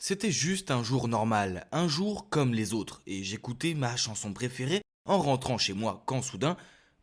C'était juste un jour normal, un jour comme les autres, et j'écoutais ma chanson préférée en rentrant chez moi quand soudain,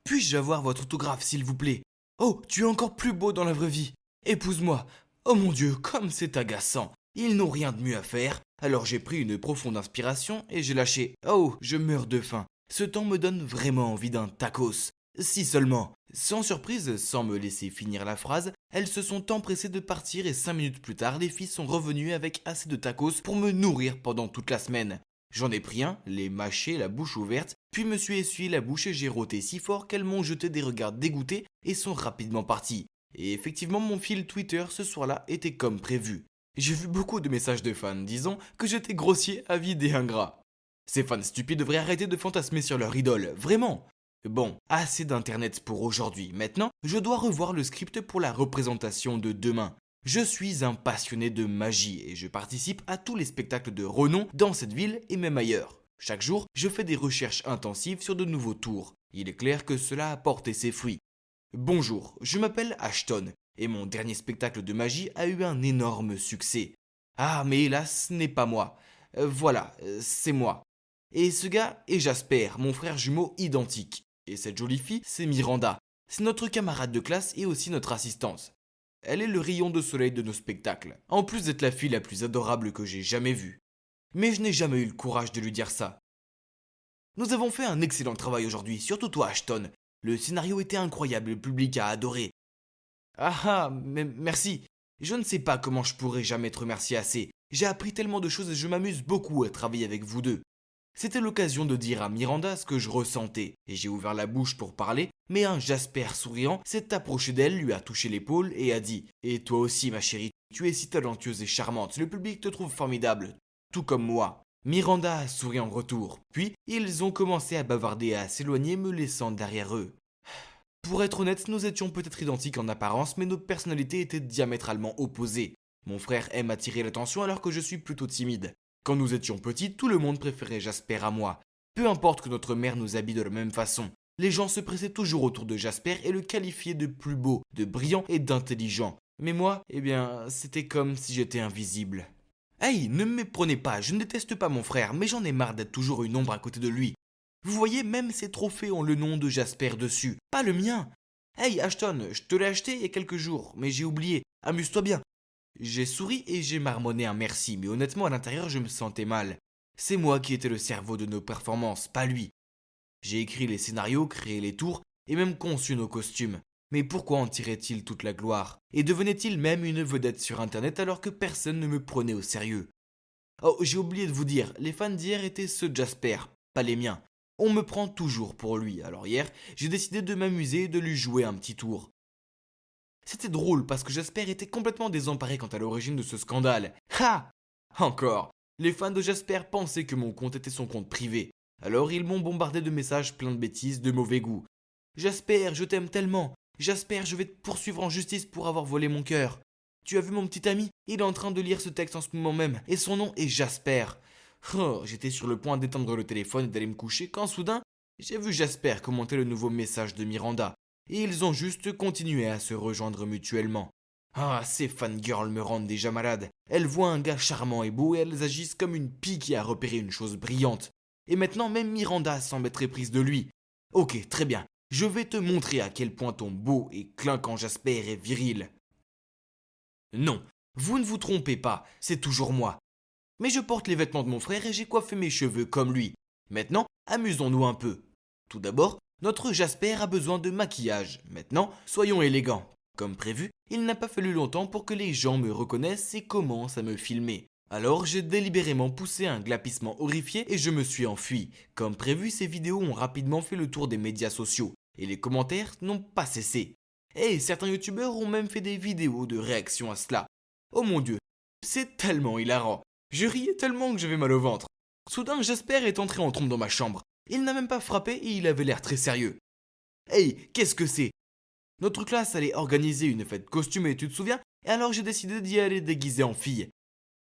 puis-je avoir votre autographe s'il vous plaît? Oh, tu es encore plus beau dans la vraie vie. Épouse-moi. Oh mon Dieu, comme c'est agaçant. Ils n'ont rien de mieux à faire. Alors j'ai pris une profonde inspiration et j'ai lâché. Oh, je meurs de faim. Ce temps me donne vraiment envie d'un tacos. Si seulement. Sans surprise, sans me laisser finir la phrase, elles se sont empressées de partir et 5 minutes plus tard, les filles sont revenues avec assez de tacos pour me nourrir pendant toute la semaine. J'en ai pris un, les mâché, la bouche ouverte, puis me suis essuyé la bouche et j'ai roté si fort qu'elles m'ont jeté des regards dégoûtés et sont rapidement parties. Et effectivement, mon fil Twitter ce soir-là était comme prévu. J'ai vu beaucoup de messages de fans disant que j'étais grossier, avide et ingrat. Ces fans stupides devraient arrêter de fantasmer sur leur idole, vraiment. Bon, assez d'internet pour aujourd'hui. Maintenant, je dois revoir le script pour la représentation de demain. Je suis un passionné de magie et je participe à tous les spectacles de renom dans cette ville et même ailleurs. Chaque jour, je fais des recherches intensives sur de nouveaux tours. Il est clair que cela a porté ses fruits. Bonjour, je m'appelle Ashton et mon dernier spectacle de magie a eu un énorme succès. Ah, mais hélas, ce n'est pas moi. Voilà, c'est moi. Et ce gars est Jasper, mon frère jumeau identique. Et cette jolie fille, c'est Miranda. C'est notre camarade de classe et aussi notre assistante. Elle est le rayon de soleil de nos spectacles, en plus d'être la fille la plus adorable que j'ai jamais vue. Mais je n'ai jamais eu le courage de lui dire ça. Nous avons fait un excellent travail aujourd'hui, surtout toi Ashton. Le scénario était incroyable et le public a adoré. Ah ah, merci. Je ne sais pas comment je pourrais jamais te remercier assez. J'ai appris tellement de choses et je m'amuse beaucoup à travailler avec vous deux. C'était l'occasion de dire à Miranda ce que je ressentais, et j'ai ouvert la bouche pour parler, mais un Jasper souriant s'est approché d'elle, lui a touché l'épaule et a dit « Et toi aussi ma chérie, tu es si talentueuse et charmante, le public te trouve formidable, tout comme moi. » Miranda a souri en retour, puis ils ont commencé à bavarder et à s'éloigner me laissant derrière eux. Pour être honnête, nous étions peut-être identiques en apparence, mais nos personnalités étaient diamétralement opposées. Mon frère aime attirer l'attention alors que je suis plutôt timide. Quand nous étions petits, tout le monde préférait Jasper à moi. Peu importe que notre mère nous habille de la même façon. Les gens se pressaient toujours autour de Jasper et le qualifiaient de plus beau, de brillant et d'intelligent. Mais moi, eh bien, c'était comme si j'étais invisible. Hey, ne me méprenez pas, je ne déteste pas mon frère, mais j'en ai marre d'être toujours une ombre à côté de lui. Vous voyez, même ces trophées ont le nom de Jasper dessus, pas le mien. Hey Ashton, je te l'ai acheté il y a quelques jours, mais j'ai oublié. Amuse-toi bien. J'ai souri et j'ai marmonné un merci, mais honnêtement à l'intérieur je me sentais mal. C'est moi qui étais le cerveau de nos performances, pas lui. J'ai écrit les scénarios, créé les tours et même conçu nos costumes. Mais pourquoi en tirait-il toute la gloire? Et devenait-il même une vedette sur internet alors que personne ne me prenait au sérieux? Oh, j'ai oublié de vous dire, les fans d'hier étaient ceux de Jasper, pas les miens. On me prend toujours pour lui, alors hier, j'ai décidé de m'amuser et de lui jouer un petit tour. C'était drôle parce que Jasper était complètement désemparé quant à l'origine de ce scandale. Ha! Encore. Les fans de Jasper pensaient que mon compte était son compte privé. Alors ils m'ont bombardé de messages pleins de bêtises, de mauvais goût. Jasper, je t'aime tellement. Jasper, je vais te poursuivre en justice pour avoir volé mon cœur. Tu as vu mon petit ami? Il est en train de lire ce texte en ce moment même, et son nom est Jasper. Oh, j'étais sur le point d'éteindre le téléphone et d'aller me coucher quand soudain, j'ai vu Jasper commenter le nouveau message de Miranda. Et ils ont juste continué à se rejoindre mutuellement. Ah, ces fangirls me rendent déjà malade. Elles voient un gars charmant et beau et elles agissent comme une pie qui a repéré une chose brillante. Et maintenant même Miranda semble être éprise de lui. Ok, très bien. Je vais te montrer à quel point ton beau et clinquant Jasper est viril. Non, vous ne vous trompez pas, c'est toujours moi. Mais je porte les vêtements de mon frère et j'ai coiffé mes cheveux comme lui. Maintenant, amusons-nous un peu. Tout d'abord, notre Jasper a besoin de maquillage. Maintenant, soyons élégants. Comme prévu, il n'a pas fallu longtemps pour que les gens me reconnaissent et commencent à me filmer. Alors j'ai délibérément poussé un glapissement horrifié et je me suis enfui. Comme prévu, ces vidéos ont rapidement fait le tour des médias sociaux. Et les commentaires n'ont pas cessé. Et certains youtubeurs ont même fait des vidéos de réaction à cela. Oh mon dieu, c'est tellement hilarant. Je riais tellement que j'avais mal au ventre. Soudain, Jasper est entré en trompe dans ma chambre. Il n'a même pas frappé et il avait l'air très sérieux. Hey, qu'est-ce que c'est? Notre classe allait organiser une fête costumée, tu te souviens? Et alors j'ai décidé d'y aller déguisé en fille.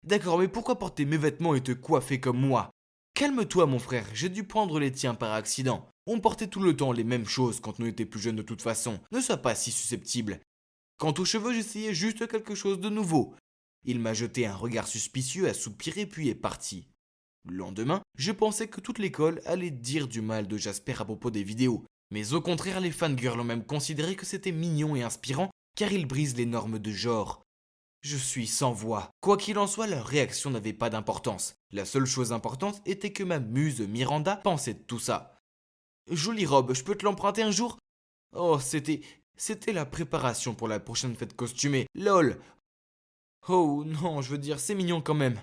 D'accord, mais pourquoi porter mes vêtements et te coiffer comme moi? Calme-toi, mon frère, j'ai dû prendre les tiens par accident. On portait tout le temps les mêmes choses quand on était plus jeunes de toute façon. Ne sois pas si susceptible. Quant aux cheveux, j'essayais juste quelque chose de nouveau. Il m'a jeté un regard suspicieux, a soupiré puis est parti. Le lendemain, je pensais que toute l'école allait dire du mal de Jasper à propos des vidéos, mais au contraire les fangirls ont même considéré que c'était mignon et inspirant car il brise les normes de genre. Je suis sans voix. Quoi qu'il en soit, leur réaction n'avait pas d'importance. La seule chose importante était que ma muse Miranda pensait de tout ça. Jolie robe, je peux te l'emprunter un jour? Oh, c'était la préparation pour la prochaine fête costumée. LOL. Oh non, je veux dire, c'est mignon quand même.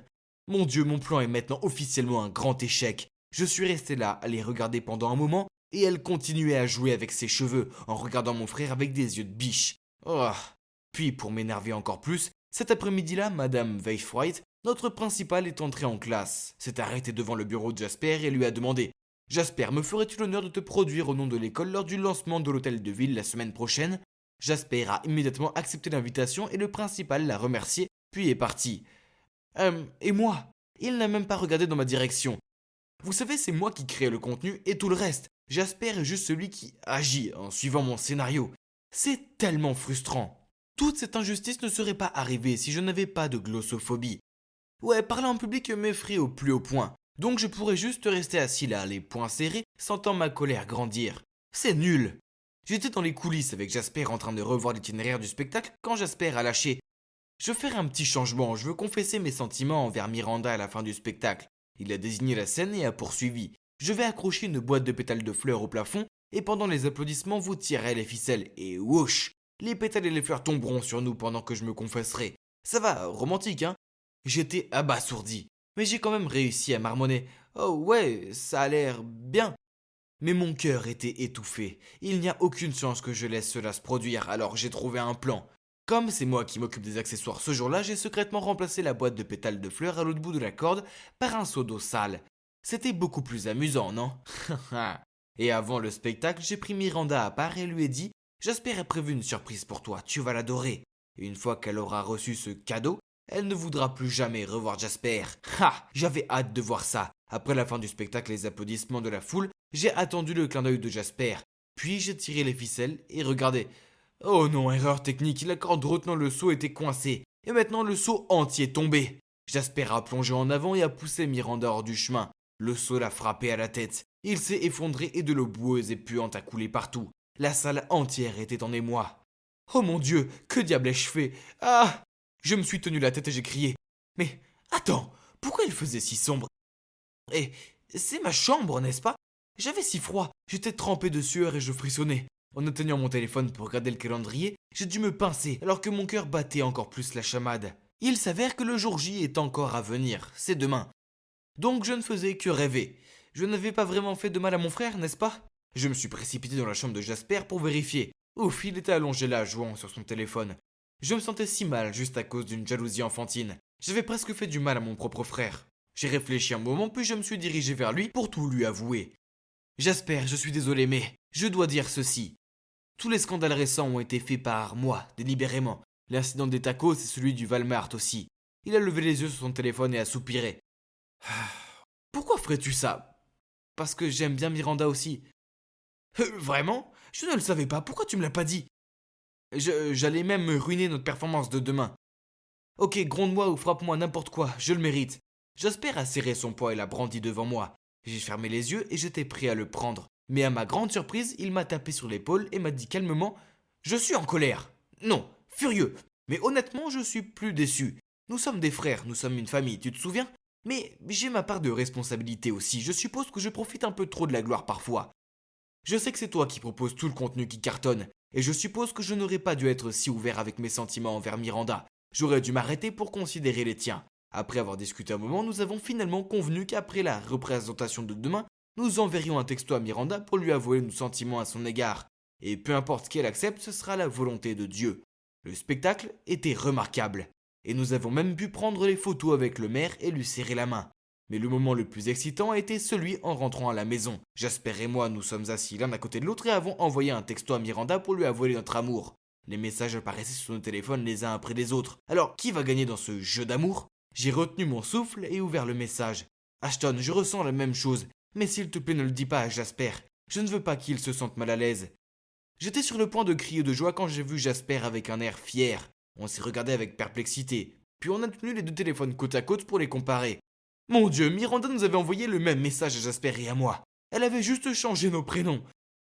Mon Dieu, mon plan est maintenant officiellement un grand échec. Je suis resté là à les regarder pendant un moment et elle continuait à jouer avec ses cheveux en regardant mon frère avec des yeux de biche. Oh. Puis pour m'énerver encore plus, cet après-midi-là, Madame Wainwright, notre principale, est entrée en classe, s'est arrêtée devant le bureau de Jasper et lui a demandé « Jasper, me ferais-tu l'honneur de te produire au nom de l'école lors du lancement de l'hôtel de ville la semaine prochaine ?» Jasper a immédiatement accepté l'invitation et le principal l'a remercié, puis est parti. Et moi? Il n'a même pas regardé dans ma direction. Vous savez, c'est moi qui crée le contenu et tout le reste. Jasper est juste celui qui agit en suivant mon scénario. C'est tellement frustrant. Toute cette injustice ne serait pas arrivée si je n'avais pas de glossophobie. Ouais, parler en public m'effraie au plus haut point. Donc je pourrais juste rester assis là, les poings serrés, sentant ma colère grandir. C'est nul. J'étais dans les coulisses avec Jasper en train de revoir l'itinéraire du spectacle quand Jasper a lâché. Je vais faire un petit changement, je veux confesser mes sentiments envers Miranda à la fin du spectacle. Il a désigné la scène et a poursuivi. Je vais accrocher une boîte de pétales de fleurs au plafond et pendant les applaudissements vous tirerez les ficelles et whoosh, les pétales et les fleurs tomberont sur nous pendant que je me confesserai. Ça va, romantique hein? J'étais abasourdi, mais j'ai quand même réussi à marmonner. Oh ouais, ça a l'air bien. Mais mon cœur était étouffé. Il n'y a aucune chance que je laisse cela se produire, alors j'ai trouvé un plan. Comme c'est moi qui m'occupe des accessoires ce jour-là, j'ai secrètement remplacé la boîte de pétales de fleurs à l'autre bout de la corde par un seau d'eau sale. C'était beaucoup plus amusant, non? Et avant le spectacle, j'ai pris Miranda à part et lui ai dit « Jasper a prévu une surprise pour toi, tu vas l'adorer. » Et une fois qu'elle aura reçu ce cadeau, elle ne voudra plus jamais revoir Jasper. Ha! J'avais hâte de voir ça. Après la fin du spectacle et les applaudissements de la foule, j'ai attendu le clin d'œil de Jasper. Puis j'ai tiré les ficelles et regardez. Oh non, erreur technique, la corde retenant le seau était coincée. Et maintenant le seau entier est tombé. Jasper a plongé en avant et a poussé Miranda hors du chemin. Le seau l'a frappé à la tête. Il s'est effondré et de l'eau boueuse et puante a coulé partout. La salle entière était en émoi. Oh mon Dieu, que diable ai-je fait? Ah! Je me suis tenu la tête et j'ai crié. Mais attends, pourquoi il faisait si sombre? Et c'est ma chambre, n'est-ce pas? J'avais si froid, j'étais trempé de sueur et je frissonnais. En atteignant mon téléphone pour regarder le calendrier, j'ai dû me pincer alors que mon cœur battait encore plus la chamade. Il s'avère que le jour J est encore à venir, c'est demain. Donc je ne faisais que rêver. Je n'avais pas vraiment fait de mal à mon frère, n'est-ce pas? Je me suis précipité dans la chambre de Jasper pour vérifier. Ouf, il était allongé là, jouant sur son téléphone. Je me sentais si mal juste à cause d'une jalousie enfantine. J'avais presque fait du mal à mon propre frère. J'ai réfléchi un moment puis je me suis dirigé vers lui pour tout lui avouer. Jasper, je suis désolé mais je dois dire ceci. Tous les scandales récents ont été faits par moi, délibérément. L'incident des tacos et celui du Walmart aussi. Il a levé les yeux sur son téléphone et a soupiré. Pourquoi ferais-tu ça? Parce que j'aime bien Miranda aussi. Vraiment? Je ne le savais pas, pourquoi tu me l'as pas dit? J'allais même me ruiner notre performance de demain. Ok, gronde-moi ou frappe-moi n'importe quoi, je le mérite. Jasper a serré son poing et l'a brandi devant moi. J'ai fermé les yeux et j'étais prêt à le prendre. Mais à ma grande surprise, il m'a tapé sur l'épaule et m'a dit calmement « Je suis en colère. Non, furieux. Mais honnêtement, je suis plus déçu. Nous sommes des frères, nous sommes une famille, tu te souviens? Mais j'ai ma part de responsabilité aussi. Je suppose que je profite un peu trop de la gloire parfois. Je sais que c'est toi qui proposes tout le contenu qui cartonne. Et je suppose que je n'aurais pas dû être si ouvert avec mes sentiments envers Miranda. J'aurais dû m'arrêter pour considérer les tiens. Après avoir discuté un moment, nous avons finalement convenu qu'après la représentation de demain, nous enverrions un texto à Miranda pour lui avouer nos sentiments à son égard. Et peu importe qu'elle accepte, ce sera la volonté de Dieu. Le spectacle était remarquable. Et nous avons même pu prendre les photos avec le maire et lui serrer la main. Mais le moment le plus excitant a été celui en rentrant à la maison. Jasper et moi nous sommes assis l'un à côté de l'autre et avons envoyé un texto à Miranda pour lui avouer notre amour. Les messages apparaissaient sur nos téléphones les uns après les autres. Alors, qui va gagner dans ce jeu d'amour? J'ai retenu mon souffle et ouvert le message. Ashton, je ressens la même chose, mais s'il te plaît ne le dis pas à Jasper. Je ne veux pas qu'il se sente mal à l'aise. J'étais sur le point de crier de joie quand j'ai vu Jasper avec un air fier. On s'est regardé avec perplexité. puis on a tenu les 2 téléphones côte à côte pour les comparer. Mon Dieu, Miranda nous avait envoyé le même message à Jasper et à moi. Elle avait juste changé nos prénoms.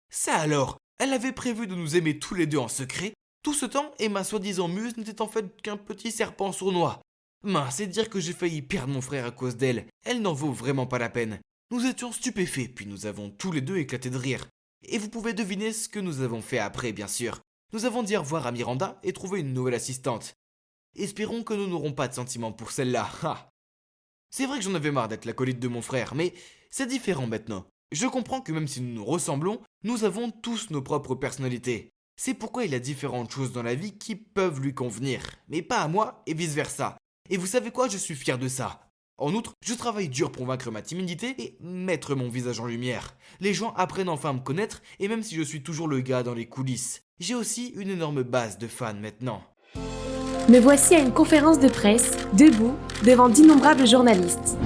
Ça alors, elle avait prévu de nous aimer tous les deux en secret. Tout ce temps, et ma soi-disant muse n'était en fait qu'un petit serpent sournois. Mince, c'est dire que j'ai failli perdre mon frère à cause d'elle. Elle n'en vaut vraiment pas la peine. Nous étions stupéfaits, puis nous avons tous les deux éclaté de rire. Et vous pouvez deviner ce que nous avons fait après, bien sûr. Nous avons dit au revoir à Miranda et trouvé une nouvelle assistante. Espérons que nous n'aurons pas de sentiments pour celle-là. Ha. C'est vrai que j'en avais marre d'être l'acolyte de mon frère, mais c'est différent maintenant. Je comprends que même si nous nous ressemblons, nous avons tous nos propres personnalités. C'est pourquoi il y a différentes choses dans la vie qui peuvent lui convenir, mais pas à moi et vice-versa. Et vous savez quoi, je suis fier de ça. En outre, je travaille dur pour vaincre ma timidité et mettre mon visage en lumière. Les gens apprennent enfin à me connaître, et même si je suis toujours le gars dans les coulisses, j'ai aussi une énorme base de fans maintenant. Me voici à une conférence de presse, debout, devant d'innombrables journalistes.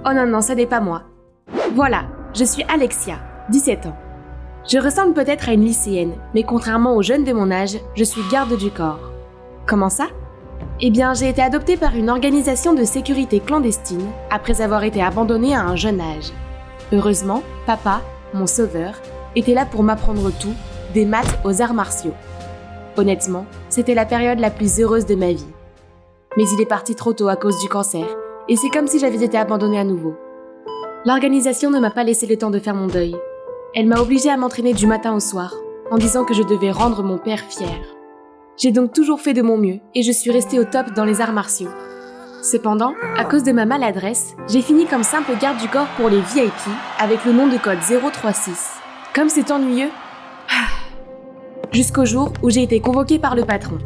Oh non, non, ce n'est pas moi. Voilà, je suis Alexia, 17 ans. Je ressemble peut-être à une lycéenne, mais contrairement aux jeunes de mon âge, je suis garde du corps. Comment ça ? Eh bien, j'ai été adoptée par une organisation de sécurité clandestine après avoir été abandonnée à un jeune âge. Heureusement, papa, mon sauveur, était là pour m'apprendre tout, des maths aux arts martiaux. Honnêtement, c'était la période la plus heureuse de ma vie. Mais il est parti trop tôt à cause du cancer, et c'est comme si j'avais été abandonnée à nouveau. L'organisation ne m'a pas laissé le temps de faire mon deuil. Elle m'a obligée à m'entraîner du matin au soir, en disant que je devais rendre mon père fier. J'ai donc toujours fait de mon mieux, et je suis restée au top dans les arts martiaux. Cependant, à cause de ma maladresse, j'ai fini comme simple garde du corps pour les VIP, avec le nom de code 036. Comme c'est ennuyeux. Jusqu'au jour où j'ai été convoquée par le patron.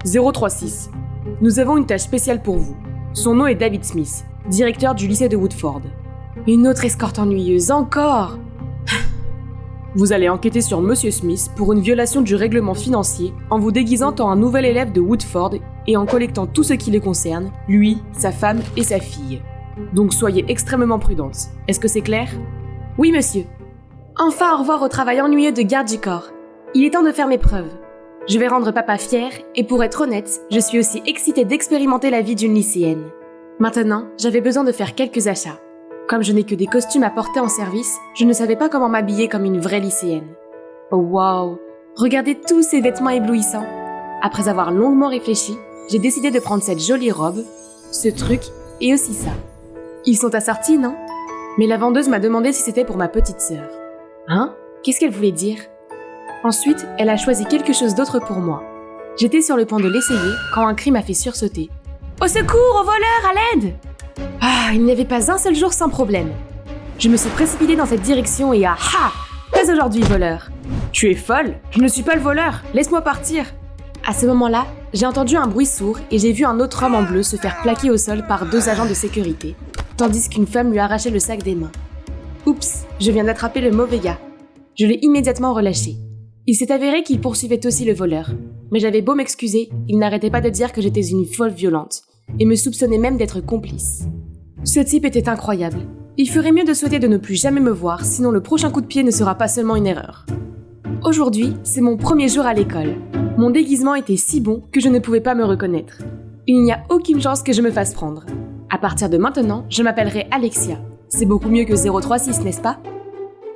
036. Nous avons une tâche spéciale pour vous. Son nom est David Smith, directeur du lycée de Woodford. Une autre escorte ennuyeuse, encore. Vous allez enquêter sur Monsieur Smith pour une violation du règlement financier en vous déguisant en un nouvel élève de Woodford et en collectant tout ce qui le concerne, lui, sa femme et sa fille. Donc soyez extrêmement prudente. Est-ce que c'est clair ? Oui, monsieur. Enfin, au revoir au travail ennuyeux de garde du corps. Il est temps de faire mes preuves. Je vais rendre papa fier et pour être honnête, je suis aussi excitée d'expérimenter la vie d'une lycéenne. Maintenant, j'avais besoin de faire quelques achats. Comme je n'ai que des costumes à porter en service, je ne savais pas comment m'habiller comme une vraie lycéenne. Oh waouh! Regardez tous ces vêtements éblouissants! Après avoir longuement réfléchi, j'ai décidé de prendre cette jolie robe, ce truc et aussi ça. Ils sont assortis, non? Mais la vendeuse m'a demandé si c'était pour ma petite sœur. Hein? Qu'est-ce qu'elle voulait dire? Ensuite, elle a choisi quelque chose d'autre pour moi. J'étais sur le point de l'essayer quand un cri m'a fait sursauter. Au secours, aux voleurs, à l'aide! Ah, il n'y avait pas un seul jour sans problème. Je me suis précipitée dans cette direction et pas aujourd'hui, voleur. Tu es folle? Je ne suis pas le voleur, laisse-moi partir. À ce moment-là, j'ai entendu un bruit sourd et j'ai vu un autre homme en bleu se faire plaquer au sol par 2 agents de sécurité, tandis qu'une femme lui arrachait le sac des mains. Oups, je viens d'attraper le mauvais gars. Je l'ai immédiatement relâché. Il s'est avéré qu'il poursuivait aussi le voleur. Mais j'avais beau m'excuser, il n'arrêtait pas de dire que j'étais une folle violente, et me soupçonnait même d'être complice. Ce type était incroyable. Il ferait mieux de souhaiter de ne plus jamais me voir, sinon le prochain coup de pied ne sera pas seulement une erreur. Aujourd'hui, c'est mon premier jour à l'école. Mon déguisement était si bon que je ne pouvais pas me reconnaître. Il n'y a aucune chance que je me fasse prendre. À partir de maintenant, je m'appellerai Alexia. C'est beaucoup mieux que 036, n'est-ce pas?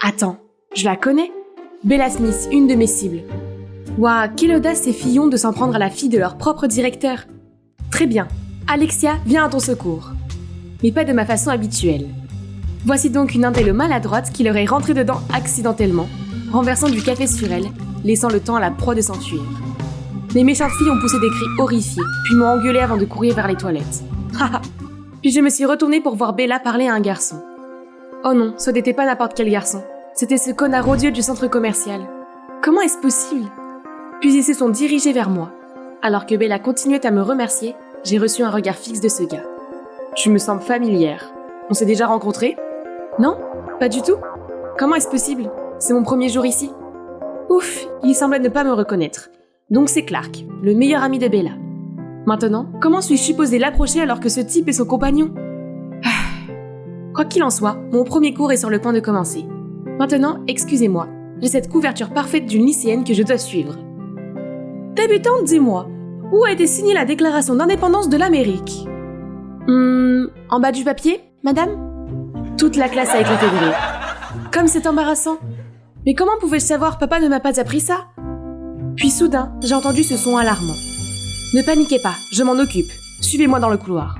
Attends, je la connais? Bella Smith, une de mes cibles. Waouh, quelle audace ces fillons de s'en prendre à la fille de leur propre directeur. Très bien, Alexia, viens à ton secours. Mais pas de ma façon habituelle. Voici donc une indelle maladroite qui leur est rentrée dedans accidentellement, renversant du café sur elle, laissant le temps à la proie de s'enfuir. Les méchantes filles ont poussé des cris horrifiés, puis m'ont engueulée avant de courir vers les toilettes. Puis je me suis retournée pour voir Bella parler à un garçon. Oh non, ce n'était pas n'importe quel garçon. C'était ce connard odieux du centre commercial. Comment est-ce possible? Puis ils se sont dirigés vers moi. Alors que Bella continuait à me remercier, j'ai reçu un regard fixe de ce gars. Tu me sembles familière. On s'est déjà rencontrés? Non, pas du tout. Comment est-ce possible? C'est mon premier jour ici. Ouf, il semblait ne pas me reconnaître. Donc c'est Clark, le meilleur ami de Bella. Maintenant, comment suis-je supposée l'approcher alors que ce type est son compagnon? Quoi qu'il en soit, mon premier cours est sur le point de commencer. Maintenant, excusez-moi, j'ai cette couverture parfaite d'une lycéenne que je dois suivre. Débutante, dis-moi, Où a été signée la déclaration d'indépendance de l'Amérique ? En bas du papier, madame ? Toute la classe a éclaté de rire. Comme c'est embarrassant. Mais comment pouvais-je savoir, papa ne m'a pas appris ça ? Puis soudain, j'ai entendu ce son alarmant. Ne paniquez pas, je m'en occupe. Suivez-moi dans le couloir.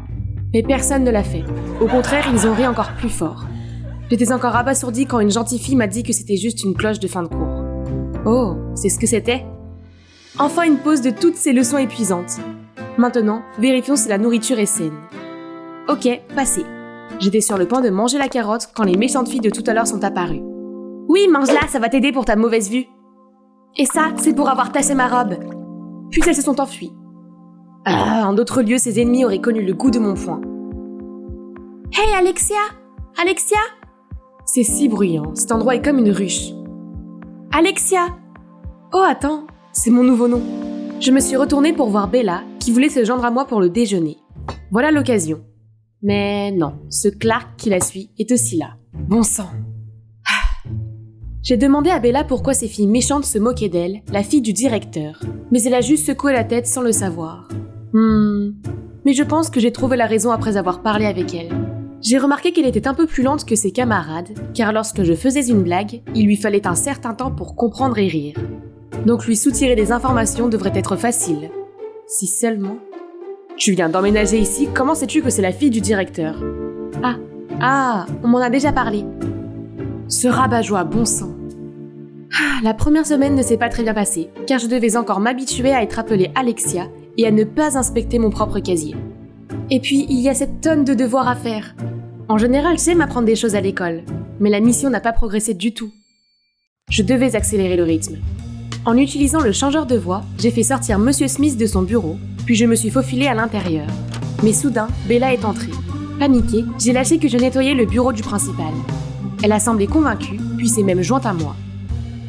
Mais personne ne l'a fait. Au contraire, ils ont ri encore plus fort. J'étais encore abasourdie quand une gentille fille m'a dit que c'était juste une cloche de fin de cours. Oh, c'est ce que c'était ? Enfin une pause de toutes ces leçons épuisantes. Maintenant, vérifions si la nourriture est saine. Ok, passez. J'étais sur le point de manger la carotte quand les méchantes filles de tout à l'heure sont apparues. Oui, mange-la, ça va t'aider pour ta mauvaise vue. Et ça, c'est pour avoir tassé ma robe. Puis elles se sont enfuies. En d'autres lieux, ses ennemis auraient connu le goût de mon poing. Hey Alexia ! Alexia ! C'est si bruyant, cet endroit est comme une ruche. Alexia ! Oh attends, c'est mon nouveau nom. Je me suis retournée pour voir Bella, qui voulait se joindre à moi pour le déjeuner. Voilà l'occasion. Mais non, ce Clark qui la suit est aussi là. Bon sang. J'ai demandé à Bella pourquoi ces filles méchantes se moquaient d'elle, la fille du directeur. Mais elle a juste secoué la tête sans le savoir. Mais je pense que j'ai trouvé la raison après avoir parlé avec elle. J'ai remarqué qu'elle était un peu plus lente que ses camarades, car lorsque je faisais une blague, il lui fallait un certain temps pour comprendre et rire. Donc lui soutirer des informations devrait être facile. Si seulement... Tu viens d'emménager ici, comment sais-tu que c'est la fille du directeur ? On m'en a déjà parlé. Ce rabat-joie, bon sang. La première semaine ne s'est pas très bien passée, car je devais encore m'habituer à être appelée Alexia et à ne pas inspecter mon propre casier. Et puis, il y a cette tonne de devoirs à faire. En général, j'aime apprendre des choses à l'école, mais la mission n'a pas progressé du tout. Je devais accélérer le rythme. En utilisant le changeur de voix, j'ai fait sortir Monsieur Smith de son bureau, puis je me suis faufilée à l'intérieur. Mais soudain, Bella est entrée. Paniquée, j'ai lâché que je nettoyais le bureau du principal. Elle a semblé convaincue, puis s'est même jointe à moi.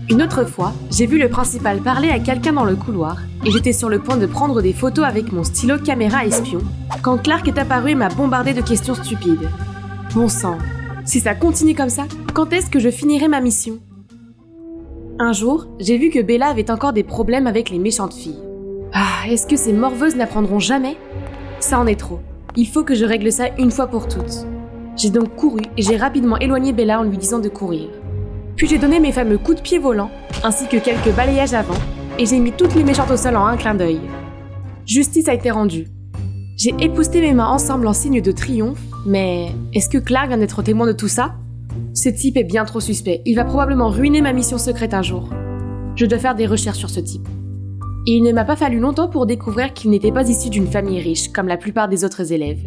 Une autre fois, j'ai vu le principal parler à quelqu'un dans le couloir et j'étais sur le point de prendre des photos avec mon stylo caméra espion quand Clark est apparu et m'a bombardé de questions stupides. Bon sang, si ça continue comme ça, quand est-ce que je finirai ma mission ? Un jour, j'ai vu que Bella avait encore des problèmes avec les méchantes filles. Est-ce que ces morveuses n'apprendront jamais ? Ça en est trop. Il faut que je règle ça une fois pour toutes. J'ai donc couru et j'ai rapidement éloigné Bella en lui disant de courir. Puis j'ai donné mes fameux coups de pied volants, ainsi que quelques balayages avant, et j'ai mis toutes les méchantes au sol en un clin d'œil. Justice a été rendue. J'ai épousseté mes mains ensemble en signe de triomphe, mais est-ce que Clark vient d'être témoin de tout ça ? Ce type est bien trop suspect, il va probablement ruiner ma mission secrète un jour. Je dois faire des recherches sur ce type. Et il ne m'a pas fallu longtemps pour découvrir qu'il n'était pas issu d'une famille riche, comme la plupart des autres élèves.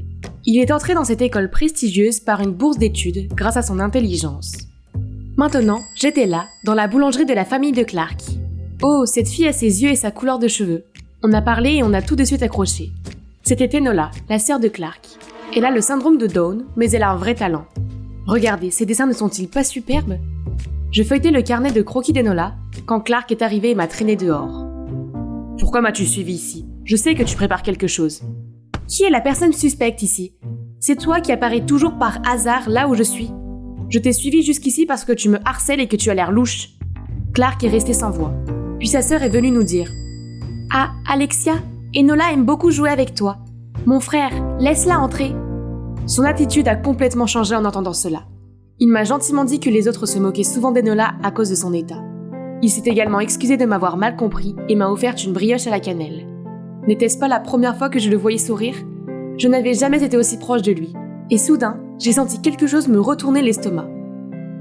Il est entré dans cette école prestigieuse par une bourse d'études grâce à son intelligence. Maintenant, j'étais là, dans la boulangerie de la famille de Clark. Oh, cette fille a ses yeux et sa couleur de cheveux. On a parlé et on a tout de suite accroché. C'était Enola, la sœur de Clark. Elle a le syndrome de Down, mais elle a un vrai talent. Regardez, ses dessins ne sont-ils pas superbes ? Je feuilletais le carnet de croquis d'Enola quand Clark est arrivé et m'a traîné dehors. Pourquoi m'as-tu suivi ici ? Je sais que tu prépares quelque chose. Qui est la personne suspecte ici ? C'est toi qui apparais toujours par hasard là où je suis. Je t'ai suivi jusqu'ici parce que tu me harcèles et que tu as l'air louche. Clark est resté sans voix. Puis sa sœur est venue nous dire « Ah, Alexia, Enola aime beaucoup jouer avec toi. Mon frère, laisse-la entrer. » Son attitude a complètement changé en entendant cela. Il m'a gentiment dit que les autres se moquaient souvent d'Enola à cause de son état. Il s'est également excusé de m'avoir mal compris et m'a offert une brioche à la cannelle. N'était-ce pas la première fois que je le voyais sourire ? Je n'avais jamais été aussi proche de lui. Et soudain, j'ai senti quelque chose me retourner l'estomac.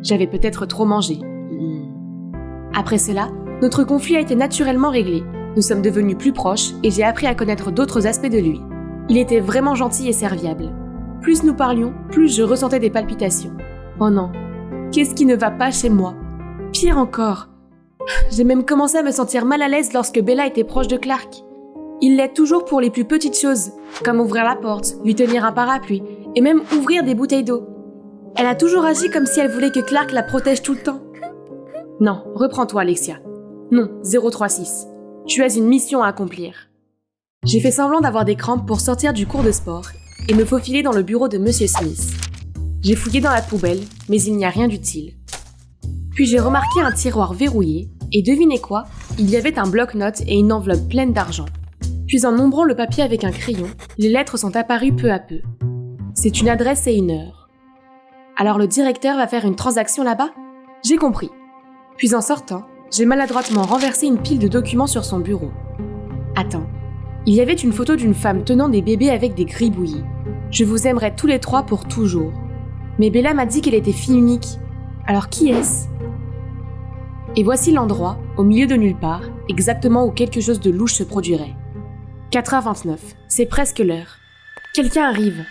J'avais peut-être trop mangé. Après cela, notre conflit a été naturellement réglé. Nous sommes devenus plus proches et j'ai appris à connaître d'autres aspects de lui. Il était vraiment gentil et serviable. Plus nous parlions, plus je ressentais des palpitations. Oh non, qu'est-ce qui ne va pas chez moi ? Pire encore, j'ai même commencé à me sentir mal à l'aise lorsque Bella était proche de Clark. Il l'est toujours pour les plus petites choses, comme ouvrir la porte, lui tenir un parapluie, et même ouvrir des bouteilles d'eau. Elle a toujours agi comme si elle voulait que Clark la protège tout le temps. Non, reprends-toi Alexia. Non, 036. Tu as une mission à accomplir. J'ai fait semblant d'avoir des crampes pour sortir du cours de sport et me faufiler dans le bureau de Monsieur Smith. J'ai fouillé dans la poubelle, mais il n'y a rien d'utile. Puis j'ai remarqué un tiroir verrouillé, et devinez quoi ? Il y avait un bloc-notes et une enveloppe pleine d'argent. Puis en nombrant le papier avec un crayon, les lettres sont apparues peu à peu. C'est une adresse et une heure. Alors le directeur va faire une transaction là-bas ? J'ai compris. Puis en sortant, j'ai maladroitement renversé une pile de documents sur son bureau. Attends, il y avait une photo d'une femme tenant des bébés avec des gribouillis. Je vous aimerai tous les trois pour toujours. Mais Bella m'a dit qu'elle était fille unique. Alors qui est-ce ? Et voici l'endroit, au milieu de nulle part, exactement où quelque chose de louche se produirait. 4h29, c'est presque l'heure. Quelqu'un arrive.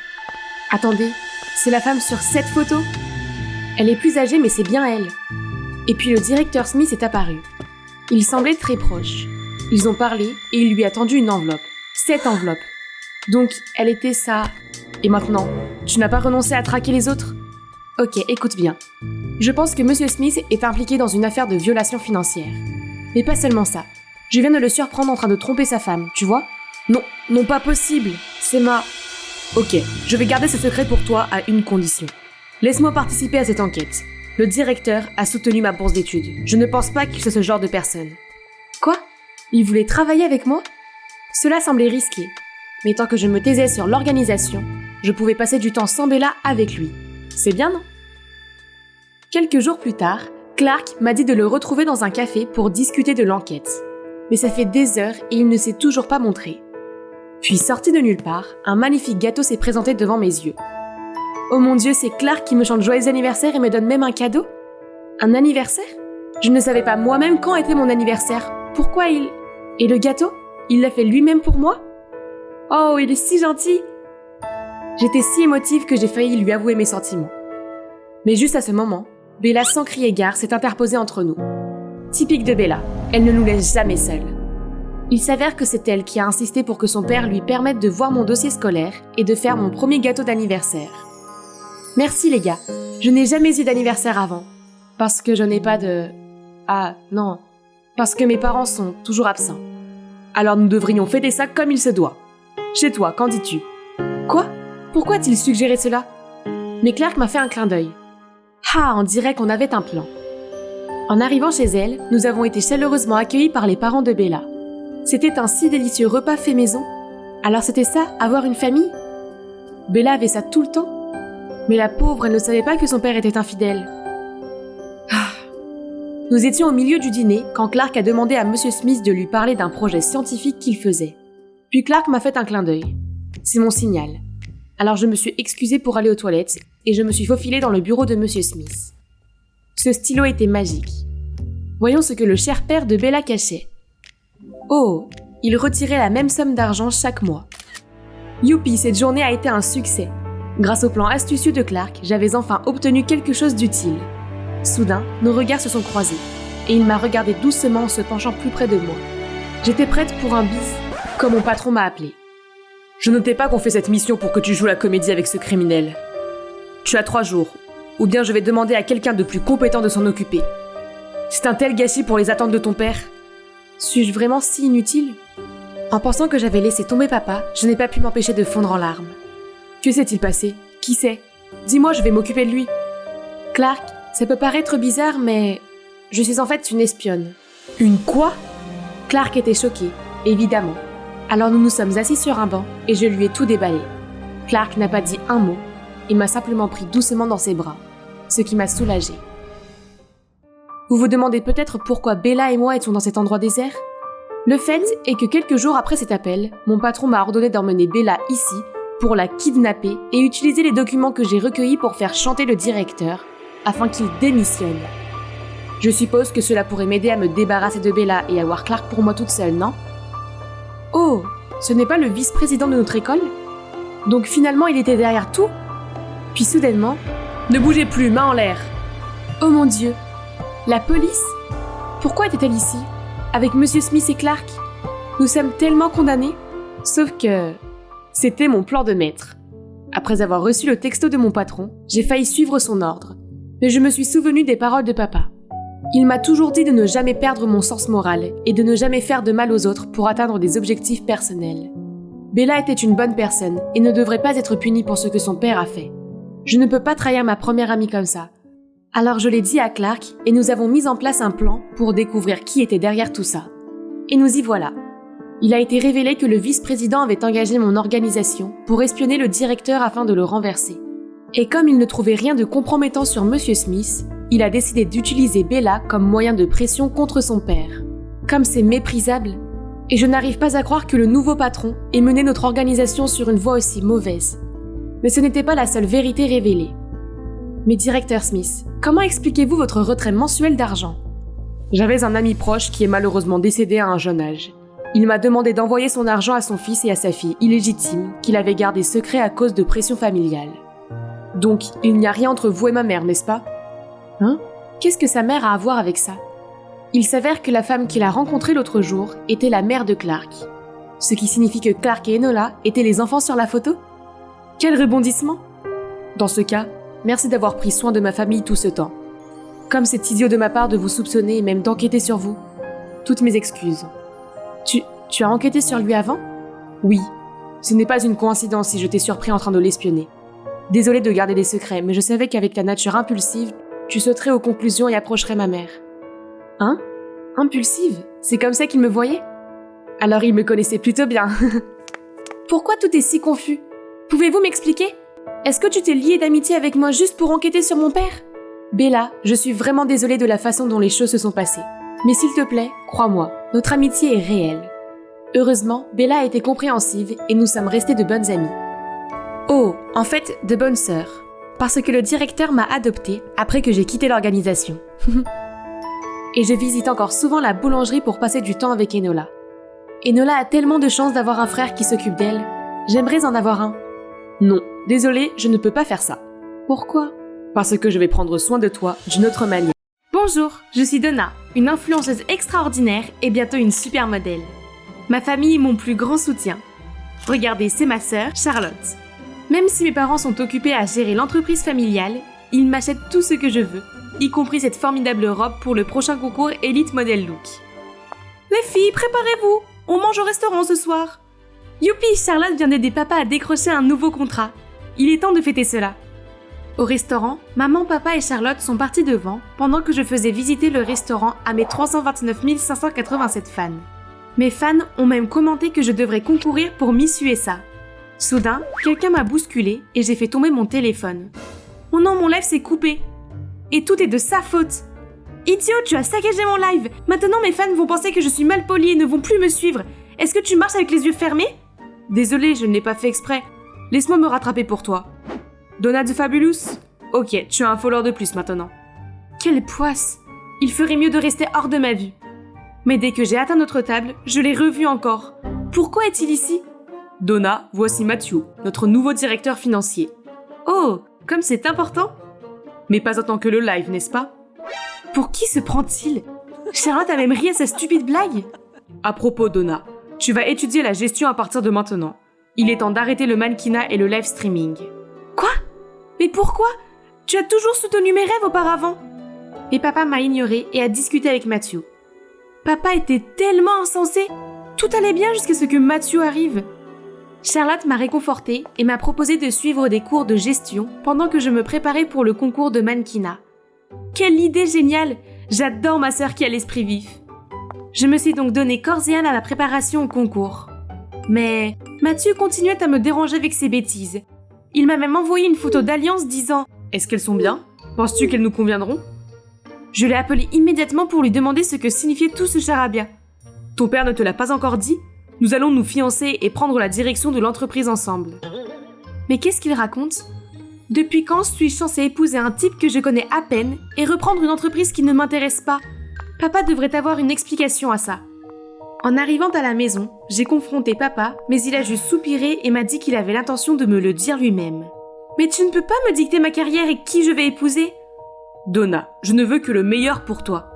Attendez, c'est la femme sur cette photo ? Elle est plus âgée, mais c'est bien elle. Et puis le directeur Smith est apparu. Il semblait très proche. Ils ont parlé et il lui a tendu une enveloppe. Cette enveloppe. Donc, elle était ça. Et maintenant, tu n'as pas renoncé à traquer les autres ? Ok, écoute bien. Je pense que Monsieur Smith est impliqué dans une affaire de violation financière. Mais pas seulement ça. Je viens de le surprendre en train de tromper sa femme, tu vois ? Non, pas possible. C'est ma... Ok, je vais garder ce secret pour toi à une condition. Laisse-moi participer à cette enquête. Le directeur a soutenu ma bourse d'études. Je ne pense pas qu'il soit ce genre de personne. Quoi ? Il voulait travailler avec moi ? Cela semblait risqué. Mais tant que je me taisais sur l'organisation, je pouvais passer du temps sans Bella avec lui. C'est bien, non ? Quelques jours plus tard, Clark m'a dit de le retrouver dans un café pour discuter de l'enquête. Mais ça fait des heures et il ne s'est toujours pas montré. Puis, sorti de nulle part, un magnifique gâteau s'est présenté devant mes yeux. Oh mon Dieu, c'est Clark qui me chante joyeux anniversaire et me donne même un cadeau ? Un anniversaire ? Je ne savais pas moi-même quand était mon anniversaire. Pourquoi il... Et le gâteau ? Il l'a fait lui-même pour moi ? Oh, il est si gentil ! J'étais si émotive que j'ai failli lui avouer mes sentiments. Mais juste à ce moment, Bella, sans crier gare, s'est interposée entre nous. Typique de Bella, elle ne nous laisse jamais seuls. Il s'avère que c'est elle qui a insisté pour que son père lui permette de voir mon dossier scolaire et de faire mon premier gâteau d'anniversaire. Merci les gars, je n'ai jamais eu d'anniversaire avant. Parce que je n'ai pas de... Ah, non. Parce que mes parents sont toujours absents. Alors nous devrions fêter ça comme il se doit. Chez toi, qu'en dis-tu ? Quoi ? Pourquoi a-t-il suggéré cela ? Mais Clark m'a fait un clin d'œil. Ah, on dirait qu'on avait un plan. En arrivant chez elle, nous avons été chaleureusement accueillis par les parents de Bella. C'était un si délicieux repas fait maison. Alors c'était ça, avoir une famille ? Bella avait ça tout le temps. Mais la pauvre, elle ne savait pas que son père était infidèle. Ah. Nous étions au milieu du dîner quand Clark a demandé à Monsieur Smith de lui parler d'un projet scientifique qu'il faisait. Puis Clark m'a fait un clin d'œil. C'est mon signal. Alors je me suis excusée pour aller aux toilettes et je me suis faufilée dans le bureau de Monsieur Smith. Ce stylo était magique. Voyons ce que le cher père de Bella cachait. Oh, il retirait la même somme d'argent chaque mois. Youpi, cette journée a été un succès. Grâce au plan astucieux de Clark, j'avais enfin obtenu quelque chose d'utile. Soudain, nos regards se sont croisés, et il m'a regardé doucement en se penchant plus près de moi. J'étais prête pour un bis, comme mon patron m'a appelé. Je notais pas qu'on fait cette mission pour que tu joues la comédie avec ce criminel. Tu as 3 jours, ou bien je vais demander à quelqu'un de plus compétent de s'en occuper. C'est un tel gâchis pour les attentes de ton père. Suis-je vraiment si inutile ? En pensant que j'avais laissé tomber papa, je n'ai pas pu m'empêcher de fondre en larmes. Que s'est-il passé ? Qui sait ? Dis-moi, je vais m'occuper de lui. Clark, ça peut paraître bizarre, mais... je suis en fait une espionne. Une quoi ? Clark était choqué, évidemment. Alors nous nous sommes assis sur un banc et je lui ai tout déballé. Clark n'a pas dit un mot, il m'a simplement pris doucement dans ses bras, ce qui m'a soulagée. Vous vous demandez peut-être pourquoi Bella et moi étions dans cet endroit désert ? Le fait est que quelques jours après cet appel, mon patron m'a ordonné d'emmener Bella ici pour la kidnapper et utiliser les documents que j'ai recueillis pour faire chanter le directeur afin qu'il démissionne. Je suppose que cela pourrait m'aider à me débarrasser de Bella et avoir Clark pour moi toute seule, non ? Oh, ce n'est pas le vice-président de notre école ? Donc finalement il était derrière tout ? Puis soudainement, ne bougez plus, main en l'air ! Oh mon Dieu ! La police ? Pourquoi était-elle ici ? Avec Monsieur Smith et Clark ? Nous sommes tellement condamnés. Sauf que... c'était mon plan de maître. Après avoir reçu le texto de mon patron, j'ai failli suivre son ordre. Mais je me suis souvenue des paroles de papa. Il m'a toujours dit de ne jamais perdre mon sens moral et de ne jamais faire de mal aux autres pour atteindre des objectifs personnels. Bella était une bonne personne et ne devrait pas être punie pour ce que son père a fait. Je ne peux pas trahir ma première amie comme ça. Alors je l'ai dit à Clark et nous avons mis en place un plan pour découvrir qui était derrière tout ça. Et nous y voilà. Il a été révélé que le vice-président avait engagé mon organisation pour espionner le directeur afin de le renverser. Et comme il ne trouvait rien de compromettant sur Monsieur Smith, il a décidé d'utiliser Bella comme moyen de pression contre son père. Comme c'est méprisable, et je n'arrive pas à croire que le nouveau patron ait mené notre organisation sur une voie aussi mauvaise. Mais ce n'était pas la seule vérité révélée. Mais directeur Smith, comment expliquez-vous votre retrait mensuel d'argent ? J'avais un ami proche qui est malheureusement décédé à un jeune âge. Il m'a demandé d'envoyer son argent à son fils et à sa fille illégitime qu'il avait gardé secret à cause de pression familiale. Donc, il n'y a rien entre vous et ma mère, n'est-ce pas ? Hein ? Qu'est-ce que sa mère a à voir avec ça ? Il s'avère que la femme qu'il a rencontrée l'autre jour était la mère de Clark. Ce qui signifie que Clark et Enola étaient les enfants sur la photo ? Quel rebondissement ! Dans ce cas, merci d'avoir pris soin de ma famille tout ce temps. Comme c'est idiot de ma part de vous soupçonner et même d'enquêter sur vous. Toutes mes excuses. Tu as enquêté sur lui avant ? Oui. Ce n'est pas une coïncidence si je t'ai surpris en train de l'espionner. Désolée de garder des secrets, mais je savais qu'avec ta nature impulsive, tu sauterais aux conclusions et approcherais ma mère. Hein ? Impulsive ? C'est comme ça qu'il me voyait ? Alors il me connaissait plutôt bien. Pourquoi tout est si confus ? Pouvez-vous m'expliquer ? Est-ce que tu t'es liée d'amitié avec moi juste pour enquêter sur mon père ? Bella, je suis vraiment désolée de la façon dont les choses se sont passées. Mais s'il te plaît, crois-moi, notre amitié est réelle. Heureusement, Bella a été compréhensive et nous sommes restés de bonnes amies. Oh, en fait, de bonnes sœurs. Parce que le directeur m'a adoptée après que j'ai quitté l'organisation. Et je visite encore souvent la boulangerie pour passer du temps avec Enola. Enola a tellement de chance d'avoir un frère qui s'occupe d'elle. J'aimerais en avoir un. Non, désolée, je ne peux pas faire ça. Pourquoi ? Parce que je vais prendre soin de toi d'une autre manière. Bonjour, je suis Donna, une influenceuse extraordinaire et bientôt une super modèle. Ma famille est mon plus grand soutien. Regardez, c'est ma sœur, Charlotte. Même si mes parents sont occupés à gérer l'entreprise familiale, ils m'achètent tout ce que je veux, y compris cette formidable robe pour le prochain concours Elite Model Look. Les filles, préparez-vous, on mange au restaurant ce soir. Youpi, Charlotte vient d'aider papa à décrocher un nouveau contrat. Il est temps de fêter cela. Au restaurant, maman, papa et Charlotte sont partis devant pendant que je faisais visiter le restaurant à mes 329 587 fans. Mes fans ont même commenté que je devrais concourir pour Miss USA. Soudain, quelqu'un m'a bousculé et j'ai fait tomber mon téléphone. Oh non, mon live s'est coupé. Et tout est de sa faute. Idiot, tu as saccagé mon live. Maintenant, mes fans vont penser que je suis mal polie et ne vont plus me suivre. Est-ce que tu marches avec les yeux fermés ? Désolée, je ne l'ai pas fait exprès. Laisse-moi me rattraper pour toi. Donna the Fabulous ? Ok, tu as un follower de plus maintenant. Quelle poisse ! Il ferait mieux de rester hors de ma vue. Mais dès que j'ai atteint notre table, je l'ai revu encore. Pourquoi est-il ici ? Donna, voici Matthew, notre nouveau directeur financier. Oh, comme c'est important ? Mais pas autant que le live, n'est-ce pas ? Pour qui se prend-il ? Charlotte a même ri à sa stupide blague. À propos, Donna, tu vas étudier la gestion à partir de maintenant. Il est temps d'arrêter le mannequinat et le live streaming. Quoi ? Mais pourquoi ? Tu as toujours soutenu mes rêves auparavant. Et papa m'a ignoré et a discuté avec Matthew. Papa était tellement insensé. Tout allait bien jusqu'à ce que Matthew arrive. Charlotte m'a réconfortée et m'a proposé de suivre des cours de gestion pendant que je me préparais pour le concours de mannequinat. Quelle idée géniale ! J'adore ma sœur qui a l'esprit vif. Je me suis donc donné corps et âme à la préparation au concours. Mais Matthew continuait à me déranger avec ses bêtises. Il m'a même envoyé une photo d'alliance disant « Est-ce qu'elles sont bien ? Penses-tu qu'elles nous conviendront ?» Je l'ai appelé immédiatement pour lui demander ce que signifiait tout ce charabia. « Ton père ne te l'a pas encore dit ? Nous allons nous fiancer et prendre la direction de l'entreprise ensemble. » Mais qu'est-ce qu'il raconte ? Depuis quand suis-je censée épouser un type que je connais à peine et reprendre une entreprise qui ne m'intéresse pas ? Papa devrait avoir une explication à ça. En arrivant à la maison, j'ai confronté papa, mais il a juste soupiré et m'a dit qu'il avait l'intention de me le dire lui-même. « Mais tu ne peux pas me dicter ma carrière et qui je vais épouser ?» Donna, je ne veux que le meilleur pour toi.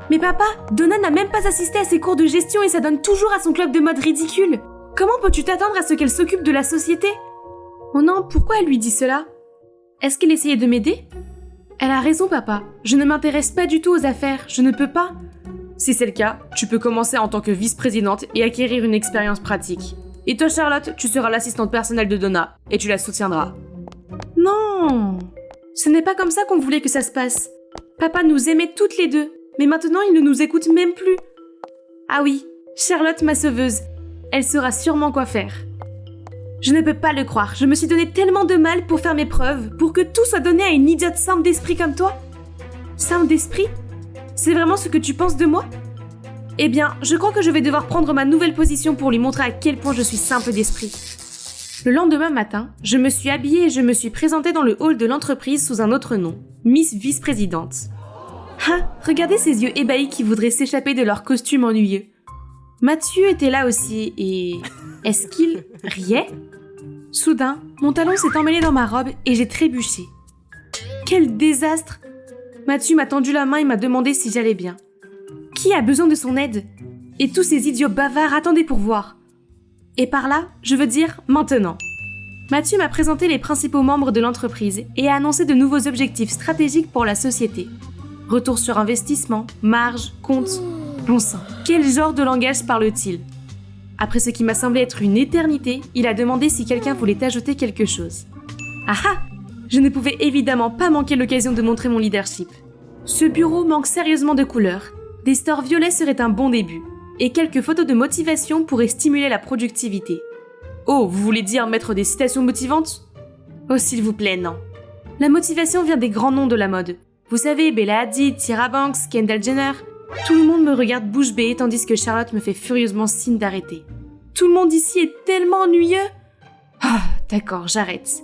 Mais papa, Donna n'a même pas assisté à ses cours de gestion et s'adonne toujours à son club de mode ridicule. Comment peux-tu t'attendre à ce qu'elle s'occupe de la société ? Oh non, pourquoi elle lui dit cela ? Est-ce qu'elle essayait de m'aider ? Elle a raison, papa. Je ne m'intéresse pas du tout aux affaires. Je ne peux pas. Si c'est le cas, tu peux commencer en tant que vice-présidente et acquérir une expérience pratique. Et toi, Charlotte, tu seras l'assistante personnelle de Donna et tu la soutiendras. Non, ce n'est pas comme ça qu'on voulait que ça se passe. Papa nous aimait toutes les deux, mais maintenant il ne nous écoute même plus. Ah oui, Charlotte, ma sauveuse. elle saura sûrement quoi faire. Je ne peux pas le croire, je me suis donné tellement de mal pour faire mes preuves, pour que tout soit donné à une idiote simple d'esprit comme toi. Simple d'esprit ? C'est vraiment ce que tu penses de moi ? Eh bien, je crois que je vais devoir prendre ma nouvelle position pour lui montrer à quel point je suis simple d'esprit. Le lendemain matin, je me suis habillée et je me suis présentée dans le hall de l'entreprise sous un autre nom, Miss Vice-Présidente. Ah, regardez ces yeux ébahis qui voudraient s'échapper de leur costume ennuyeux. Mathieu était là aussi et... est-ce qu'il riait ? Soudain, mon talon s'est emmêlé dans ma robe et j'ai trébuché. Quel désastre ! Mathieu m'a tendu la main et m'a demandé si j'allais bien. Qui a besoin de son aide ? Et tous ces idiots bavards attendaient pour voir. Et par là, je veux dire maintenant. Mathieu m'a présenté les principaux membres de l'entreprise et a annoncé de nouveaux objectifs stratégiques pour la société. Retour sur investissement, marge, compte. Bon sang, quel genre de langage parle-t-il ? Après ce qui m'a semblé être une éternité, il a demandé si quelqu'un voulait ajouter quelque chose. Ah ah ! Je ne pouvais évidemment pas manquer l'occasion de montrer mon leadership. Ce bureau manque sérieusement de couleurs. Des stores violets seraient un bon début. Et quelques photos de motivation pourraient stimuler la productivité. Oh, vous voulez dire mettre des citations motivantes ? Oh, s'il vous plaît, non. La motivation vient des grands noms de la mode. Vous savez, Bella Hadid, Tyra Banks, Kendall Jenner. Tout le monde me regarde bouche bée tandis que Charlotte me fait furieusement signe d'arrêter. Tout le monde ici est tellement ennuyeux. Ah, d'accord, j'arrête.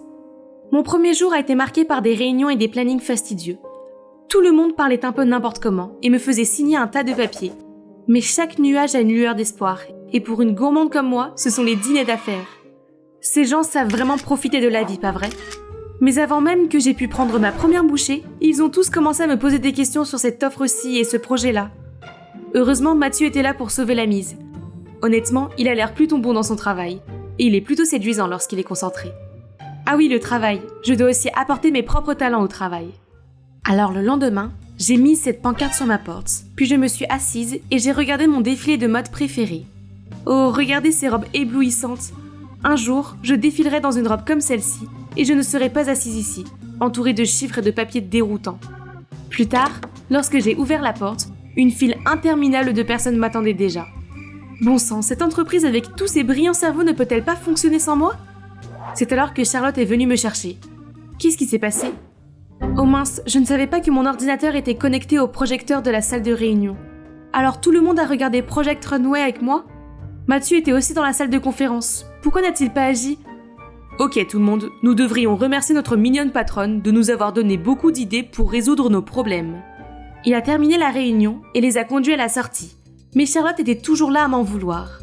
Mon premier jour a été marqué par des réunions et des plannings fastidieux. Tout le monde parlait un peu n'importe comment et me faisait signer un tas de papiers. Mais chaque nuage a une lueur d'espoir, et pour une gourmande comme moi, ce sont les dîners d'affaires. Ces gens savent vraiment profiter de la vie, pas vrai ? Mais avant même que j'ai pu prendre ma première bouchée, ils ont tous commencé à me poser des questions sur cette offre-ci et ce projet-là. Heureusement, Mathieu était là pour sauver la mise. Honnêtement, il a l'air plutôt bon dans son travail, et il est plutôt séduisant lorsqu'il est concentré. Ah oui, le travail, je dois aussi apporter mes propres talents au travail. Alors le lendemain, j'ai mis cette pancarte sur ma porte, puis je me suis assise et j'ai regardé mon défilé de mode préféré. Oh, regardez ces robes éblouissantes. Un jour, je défilerai dans une robe comme celle-ci, et je ne serai pas assise ici, entourée de chiffres et de papiers déroutants. Plus tard, lorsque j'ai ouvert la porte, une file interminable de personnes m'attendait déjà. Bon sang, cette entreprise avec tous ses brillants cerveaux ne peut-elle pas fonctionner sans moi ? C'est alors que Charlotte est venue me chercher. Qu'est-ce qui s'est passé ? Oh mince, je ne savais pas que mon ordinateur était connecté au projecteur de la salle de réunion. Alors tout le monde a regardé Project Runway avec moi ? Mathieu était aussi dans la salle de conférence. Pourquoi n'a-t-il pas agi ? Ok tout le monde, nous devrions remercier notre mignonne patronne de nous avoir donné beaucoup d'idées pour résoudre nos problèmes. Il a terminé la réunion et les a conduits à la sortie. Mais Charlotte était toujours là à m'en vouloir.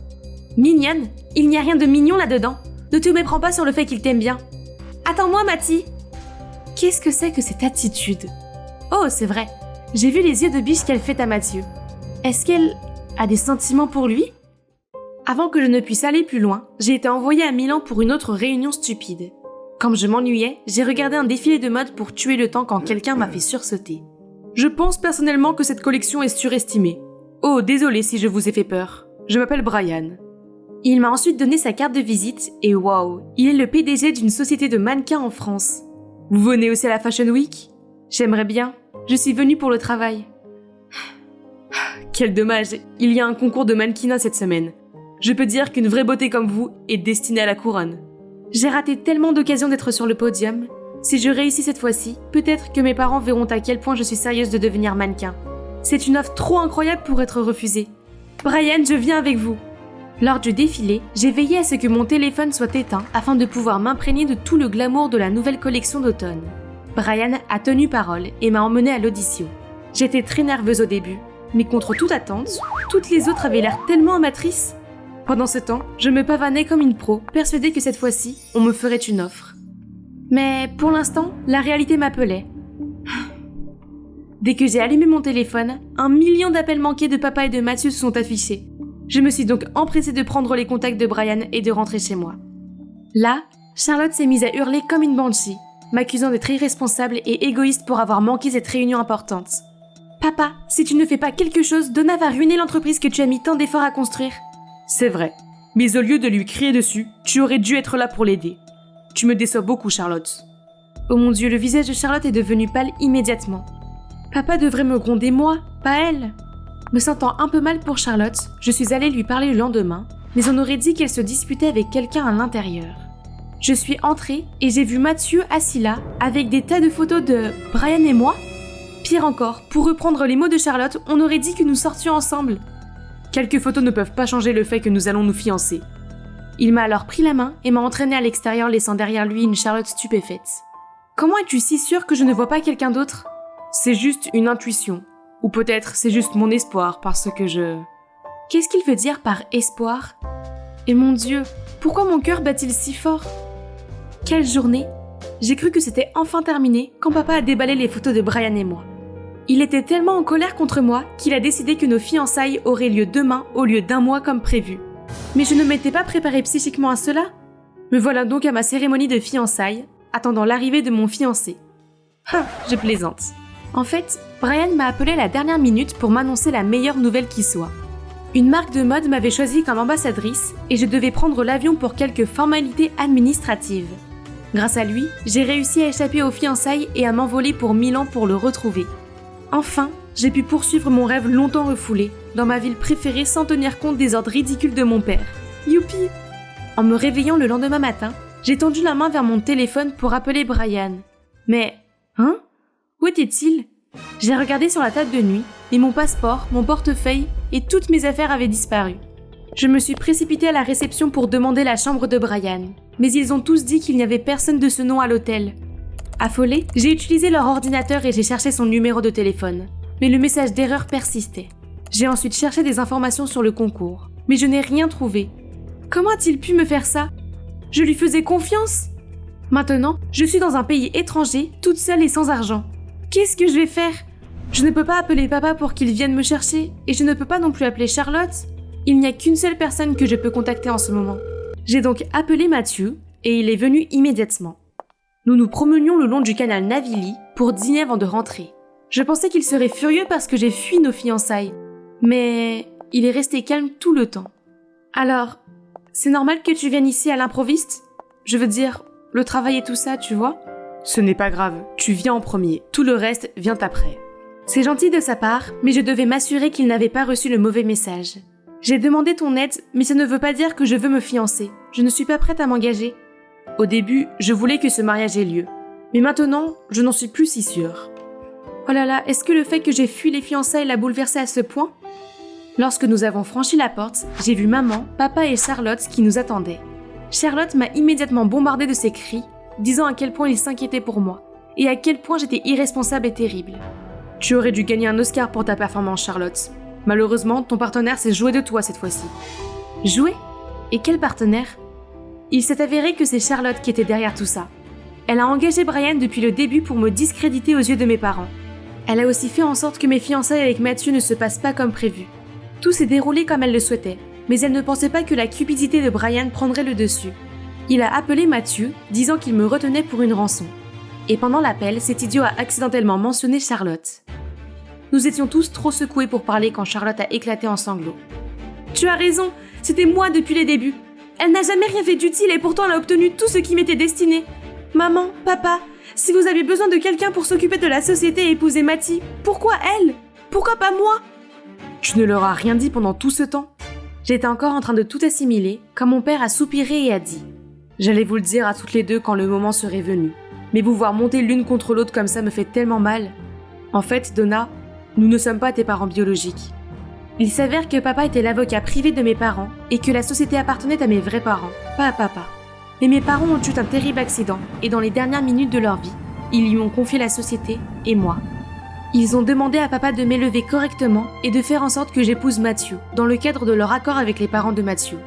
Mignonne ? Il n'y a rien de mignon là-dedans. Ne te méprends pas sur le fait qu'il t'aime bien. Attends-moi, Mathie. Qu'est-ce que c'est que cette attitude ? Oh, c'est vrai. J'ai vu les yeux de biche qu'elle fait à Mathieu. Est-ce qu'elle a des sentiments pour lui ? Avant que je ne puisse aller plus loin, j'ai été envoyée à Milan pour une autre réunion stupide. Comme je m'ennuyais, j'ai regardé un défilé de mode pour tuer le temps quand quelqu'un m'a fait sursauter. Je pense personnellement que cette collection est surestimée. Oh, désolé si je vous ai fait peur. Je m'appelle Brian. Il m'a ensuite donné sa carte de visite et waouh, il est le PDG d'une société de mannequins en France. Vous venez aussi à la Fashion Week ? J'aimerais bien. Je suis venue pour le travail. Quel dommage, il y a un concours de mannequinat cette semaine. Je peux dire qu'une vraie beauté comme vous est destinée à la couronne. J'ai raté tellement d'occasions d'être sur le podium. Si je réussis cette fois-ci, peut-être que mes parents verront à quel point je suis sérieuse de devenir mannequin. C'est une offre trop incroyable pour être refusée. Brian, je viens avec vous. Lors du défilé, j'ai veillé à ce que mon téléphone soit éteint afin de pouvoir m'imprégner de tout le glamour de la nouvelle collection d'automne. Brian a tenu parole et m'a emmenée à l'audition. J'étais très nerveuse au début, mais contre toute attente, toutes les autres avaient l'air tellement amatrices. Pendant ce temps, je me pavanais comme une pro, persuadée que cette fois-ci, on me ferait une offre. Mais pour l'instant, la réalité m'appelait. Dès que j'ai allumé mon téléphone, 1 million d'appels manqués de papa et de Mathieu se sont affichés. Je me suis donc empressée de prendre les contacts de Brian et de rentrer chez moi. Là, Charlotte s'est mise à hurler comme une banshee, m'accusant d'être irresponsable et égoïste pour avoir manqué cette réunion importante. « Papa, si tu ne fais pas quelque chose, Donna va ruiner l'entreprise que tu as mis tant d'efforts à construire. » C'est vrai, mais au lieu de lui crier dessus, tu aurais dû être là pour l'aider. Tu me déçois beaucoup, Charlotte. Oh mon Dieu, le visage de Charlotte est devenu pâle immédiatement. Papa devrait me gronder moi, pas elle. Me sentant un peu mal pour Charlotte, je suis allée lui parler le lendemain, mais on aurait dit qu'elle se disputait avec quelqu'un à l'intérieur. Je suis entrée et j'ai vu Mathieu assis là, avec des tas de photos de Brian et moi. Pire encore, pour reprendre les mots de Charlotte, on aurait dit que nous sortions ensemble. Quelques photos ne peuvent pas changer le fait que nous allons nous fiancer. Il m'a alors pris la main et m'a entraînée à l'extérieur, laissant derrière lui une Charlotte stupéfaite. Comment es-tu si sûre que je ne vois pas quelqu'un d'autre ? C'est juste une intuition. Ou peut-être c'est juste mon espoir parce que je... Qu'est-ce qu'il veut dire par espoir ? Et mon Dieu, pourquoi mon cœur bat-il si fort ? Quelle journée ! J'ai cru que c'était enfin terminé quand papa a déballé les photos de Brian et moi. Il était tellement en colère contre moi qu'il a décidé que nos fiançailles auraient lieu demain au lieu d'un mois comme prévu. Mais je ne m'étais pas préparée psychiquement à cela. Me voilà donc à ma cérémonie de fiançailles, attendant l'arrivée de mon fiancé. Je plaisante. En fait, Brian m'a appelé à la dernière minute pour m'annoncer la meilleure nouvelle qui soit. Une marque de mode m'avait choisie comme ambassadrice et je devais prendre l'avion pour quelques formalités administratives. Grâce à lui, j'ai réussi à échapper aux fiançailles et à m'envoler pour Milan pour le retrouver. Enfin, j'ai pu poursuivre mon rêve longtemps refoulé, dans ma ville préférée sans tenir compte des ordres ridicules de mon père. Youpi! En me réveillant le lendemain matin, j'ai tendu la main vers mon téléphone pour appeler Brian. Mais, où était-il ? J'ai regardé sur la table de nuit, et mon passeport, mon portefeuille et toutes mes affaires avaient disparu. Je me suis précipitée à la réception pour demander la chambre de Brian, mais ils ont tous dit qu'il n'y avait personne de ce nom à l'hôtel. Affolée, j'ai utilisé leur ordinateur et j'ai cherché son numéro de téléphone, mais le message d'erreur persistait. J'ai ensuite cherché des informations sur le concours, mais je n'ai rien trouvé. Comment a-t-il pu me faire ça ? Je lui faisais confiance ? Maintenant, je suis dans un pays étranger, toute seule et sans argent. Qu'est-ce que je vais faire ? Je ne peux pas appeler papa pour qu'il vienne me chercher, et je ne peux pas non plus appeler Charlotte. Il n'y a qu'une seule personne que je peux contacter en ce moment. J'ai donc appelé Mathieu, et il est venu immédiatement. Nous nous promenions le long du canal Navili pour dîner avant de rentrer. Je pensais qu'il serait furieux parce que j'ai fui nos fiançailles, mais il est resté calme tout le temps. Alors, c'est normal que tu viennes ici à l'improviste ? Je veux dire, le travail et tout ça, tu vois ? Ce n'est pas grave, tu viens en premier, tout le reste vient après. C'est gentil de sa part, mais je devais m'assurer qu'il n'avait pas reçu le mauvais message. J'ai demandé ton aide, mais ça ne veut pas dire que je veux me fiancer. Je ne suis pas prête à m'engager. Au début, je voulais que ce mariage ait lieu. Mais maintenant, je n'en suis plus si sûre. Oh là là, est-ce que le fait que j'ai fui les fiançailles l'a bouleversée à ce point ? Lorsque nous avons franchi la porte, j'ai vu maman, papa et Charlotte qui nous attendaient. Charlotte m'a immédiatement bombardée de ses cris, disant à quel point il s'inquiétait pour moi, et à quel point j'étais irresponsable et terrible. Tu aurais dû gagner un Oscar pour ta performance, Charlotte. Malheureusement, ton partenaire s'est joué de toi cette fois-ci. Joué ? Et quel partenaire ? Il s'est avéré que c'est Charlotte qui était derrière tout ça. Elle a engagé Brian depuis le début pour me discréditer aux yeux de mes parents. Elle a aussi fait en sorte que mes fiançailles avec Mathieu ne se passent pas comme prévu. Tout s'est déroulé comme elle le souhaitait, mais elle ne pensait pas que la cupidité de Brian prendrait le dessus. Il a appelé Mathieu, disant qu'il me retenait pour une rançon. Et pendant l'appel, cet idiot a accidentellement mentionné Charlotte. Nous étions tous trop secoués pour parler quand Charlotte a éclaté en sanglots. « Tu as raison, c'était moi depuis les débuts. Elle n'a jamais rien fait d'utile et pourtant elle a obtenu tout ce qui m'était destiné. Maman, papa, si vous avez besoin de quelqu'un pour s'occuper de la société et épouser Mathie, pourquoi elle ? Pourquoi pas moi ?» Tu ne leur as rien dit pendant tout ce temps ? J'étais encore en train de tout assimiler quand mon père a soupiré et a dit « J'allais vous le dire à toutes les deux quand le moment serait venu. Mais vous voir monter l'une contre l'autre comme ça me fait tellement mal. En fait, Donna, nous ne sommes pas tes parents biologiques. Il s'avère que papa était l'avocat privé de mes parents et que la société appartenait à mes vrais parents, pas à papa. Mais mes parents ont eu un terrible accident et dans les dernières minutes de leur vie, ils lui ont confié la société et moi. Ils ont demandé à papa de m'élever correctement et de faire en sorte que j'épouse Mathieu, dans le cadre de leur accord avec les parents de Mathieu.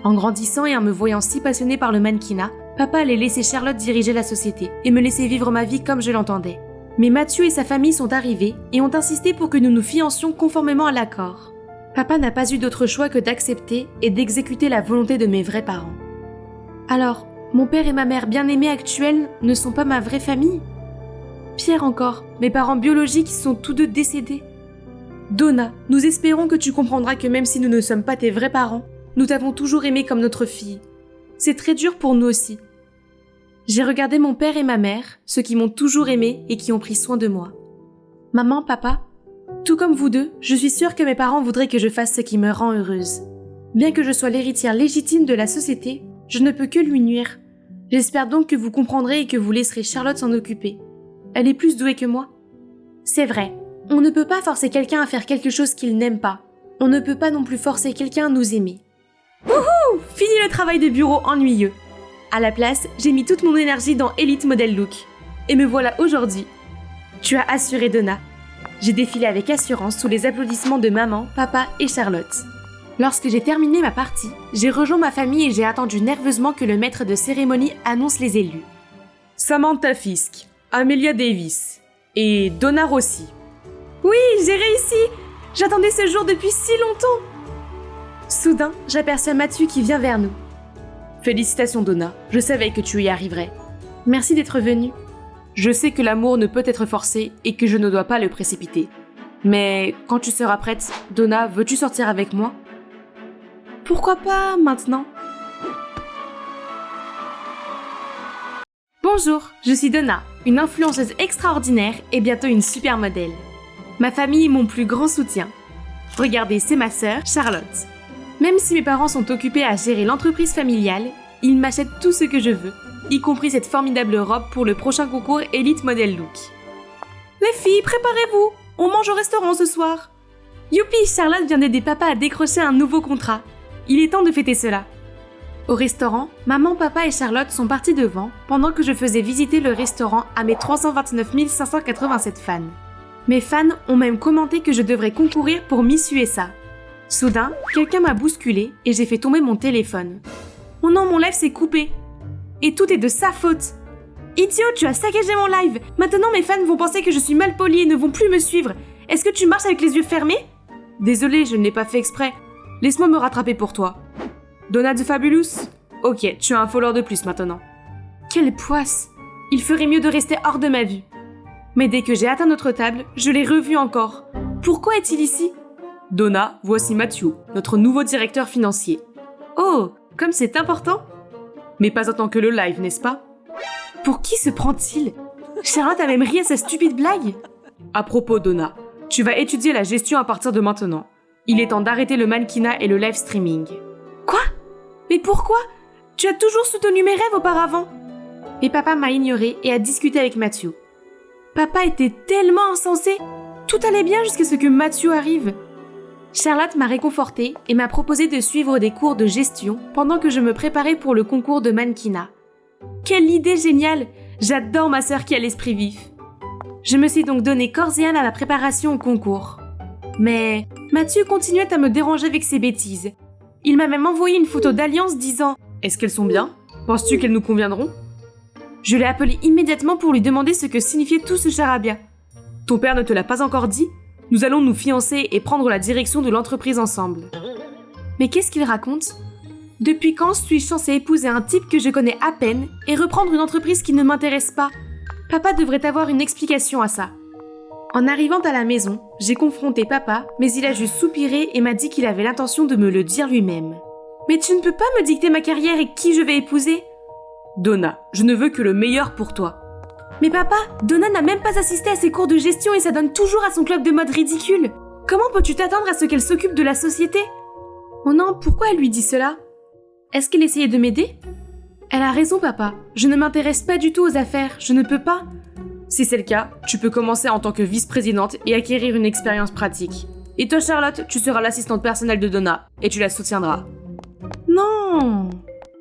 En grandissant et en me voyant si passionnée par le mannequinat, papa allait laisser Charlotte diriger la société et me laisser vivre ma vie comme je l'entendais. Mais Mathieu et sa famille sont arrivés et ont insisté pour que nous nous fiancions conformément à l'accord. Papa n'a pas eu d'autre choix que d'accepter et d'exécuter la volonté de mes vrais parents. Alors, mon père et ma mère bien-aimés actuels ne sont pas ma vraie famille ? Pire encore, mes parents biologiques sont tous deux décédés. Donna, nous espérons que tu comprendras que même si nous ne sommes pas tes vrais parents, nous t'avons toujours aimé comme notre fille. C'est très dur pour nous aussi. J'ai regardé mon père et ma mère, ceux qui m'ont toujours aimé et qui ont pris soin de moi. Maman, papa, tout comme vous deux, je suis sûre que mes parents voudraient que je fasse ce qui me rend heureuse. Bien que je sois l'héritière légitime de la société, je ne peux que lui nuire. J'espère donc que vous comprendrez et que vous laisserez Charlotte s'en occuper. Elle est plus douée que moi. C'est vrai, on ne peut pas forcer quelqu'un à faire quelque chose qu'il n'aime pas. On ne peut pas non plus forcer quelqu'un à nous aimer. Wouhou! Fini le travail de bureau ennuyeux. À la place, j'ai mis toute mon énergie dans Elite Model Look. Et me voilà aujourd'hui. Tu as assuré Donna. J'ai défilé avec assurance sous les applaudissements de maman, papa et Charlotte. Lorsque j'ai terminé ma partie, j'ai rejoint ma famille et j'ai attendu nerveusement que le maître de cérémonie annonce les élus. Samantha Fisk, Amelia Davis et Donna Rossi. Oui, j'ai réussi! J'attendais ce jour depuis si longtemps! Soudain, j'aperçois Mathieu qui vient vers nous. Félicitations Donna, je savais que tu y arriverais. Merci d'être venue. Je sais que l'amour ne peut être forcé et que je ne dois pas le précipiter. Mais quand tu seras prête, Donna, veux-tu sortir avec moi? Pourquoi pas maintenant? Bonjour, je suis Donna, une influenceuse extraordinaire et bientôt une super modèle. Ma famille est mon plus grand soutien. Regardez, c'est ma sœur, Charlotte. Même si mes parents sont occupés à gérer l'entreprise familiale, ils m'achètent tout ce que je veux, y compris cette formidable robe pour le prochain concours Elite Model Look. Les filles, préparez-vous! On mange au restaurant ce soir! Youpi, Charlotte vient d'aider papa à décrocher un nouveau contrat. Il est temps de fêter cela. Au restaurant, maman, papa et Charlotte sont partis devant pendant que je faisais visiter le restaurant à mes 329 587 fans. Mes fans ont même commenté que je devrais concourir pour Miss USA. Soudain, quelqu'un m'a bousculé et j'ai fait tomber mon téléphone. Oh non, mon live s'est coupé. Et tout est de sa faute. Idiot, tu as saccagé mon live. Maintenant, mes fans vont penser que je suis mal polie et ne vont plus me suivre. Est-ce que tu marches avec les yeux fermés? Désolée, je ne l'ai pas fait exprès. Laisse-moi me rattraper pour toi. Donna the Fabulous? Ok, tu as un follower de plus maintenant. Quelle poisse! Il ferait mieux de rester hors de ma vue. Mais dès que j'ai atteint notre table, je l'ai revu encore. Pourquoi est-il ici? Donna, voici Matthew, notre nouveau directeur financier. Oh, comme c'est important! Mais pas autant que le live, n'est-ce pas? Pour qui se prend-il? Charlotte a même ri à sa stupide blague. À propos, Donna, tu vas étudier la gestion à partir de maintenant. Il est temps d'arrêter le mannequinat et le live streaming. Quoi? Mais pourquoi? Tu as toujours soutenu mes rêves auparavant. Mais papa m'a ignoré et a discuté avec Matthew. Papa était tellement insensé. Tout allait bien jusqu'à ce que Matthew arrive. Charlotte m'a réconfortée et m'a proposé de suivre des cours de gestion pendant que je me préparais pour le concours de mannequinat. Quelle idée géniale! J'adore ma sœur qui a l'esprit vif. Je me suis donc donné corps et âme à la préparation au concours. Mais Mathieu continuait à me déranger avec ses bêtises. Il m'a même envoyé une photo d'alliance disant « Est-ce qu'elles sont bien? Penses-tu qu'elles nous conviendront ?» Je l'ai appelé immédiatement pour lui demander ce que signifiait tout ce charabia. « Ton père ne te l'a pas encore dit? Nous allons nous fiancer et prendre la direction de l'entreprise ensemble. » Mais qu'est-ce qu'il raconte? Depuis quand suis-je censée épouser un type que je connais à peine et reprendre une entreprise qui ne m'intéresse pas? Papa devrait avoir une explication à ça. En arrivant à la maison, j'ai confronté papa, mais il a juste soupiré et m'a dit qu'il avait l'intention de me le dire lui-même. Mais tu ne peux pas me dicter ma carrière et qui je vais épouser? Donna, je ne veux que le meilleur pour toi. Mais papa, Donna n'a même pas assisté à ses cours de gestion et s'adonne toujours à son club de mode ridicule. Comment peux-tu t'attendre à ce qu'elle s'occupe de la société? Oh non, pourquoi elle lui dit cela? Est-ce qu'elle essayait de m'aider? Elle a raison, papa. Je ne m'intéresse pas du tout aux affaires. Je ne peux pas. Si c'est le cas, tu peux commencer en tant que vice-présidente et acquérir une expérience pratique. Et toi, Charlotte, tu seras l'assistante personnelle de Donna et tu la soutiendras. Non!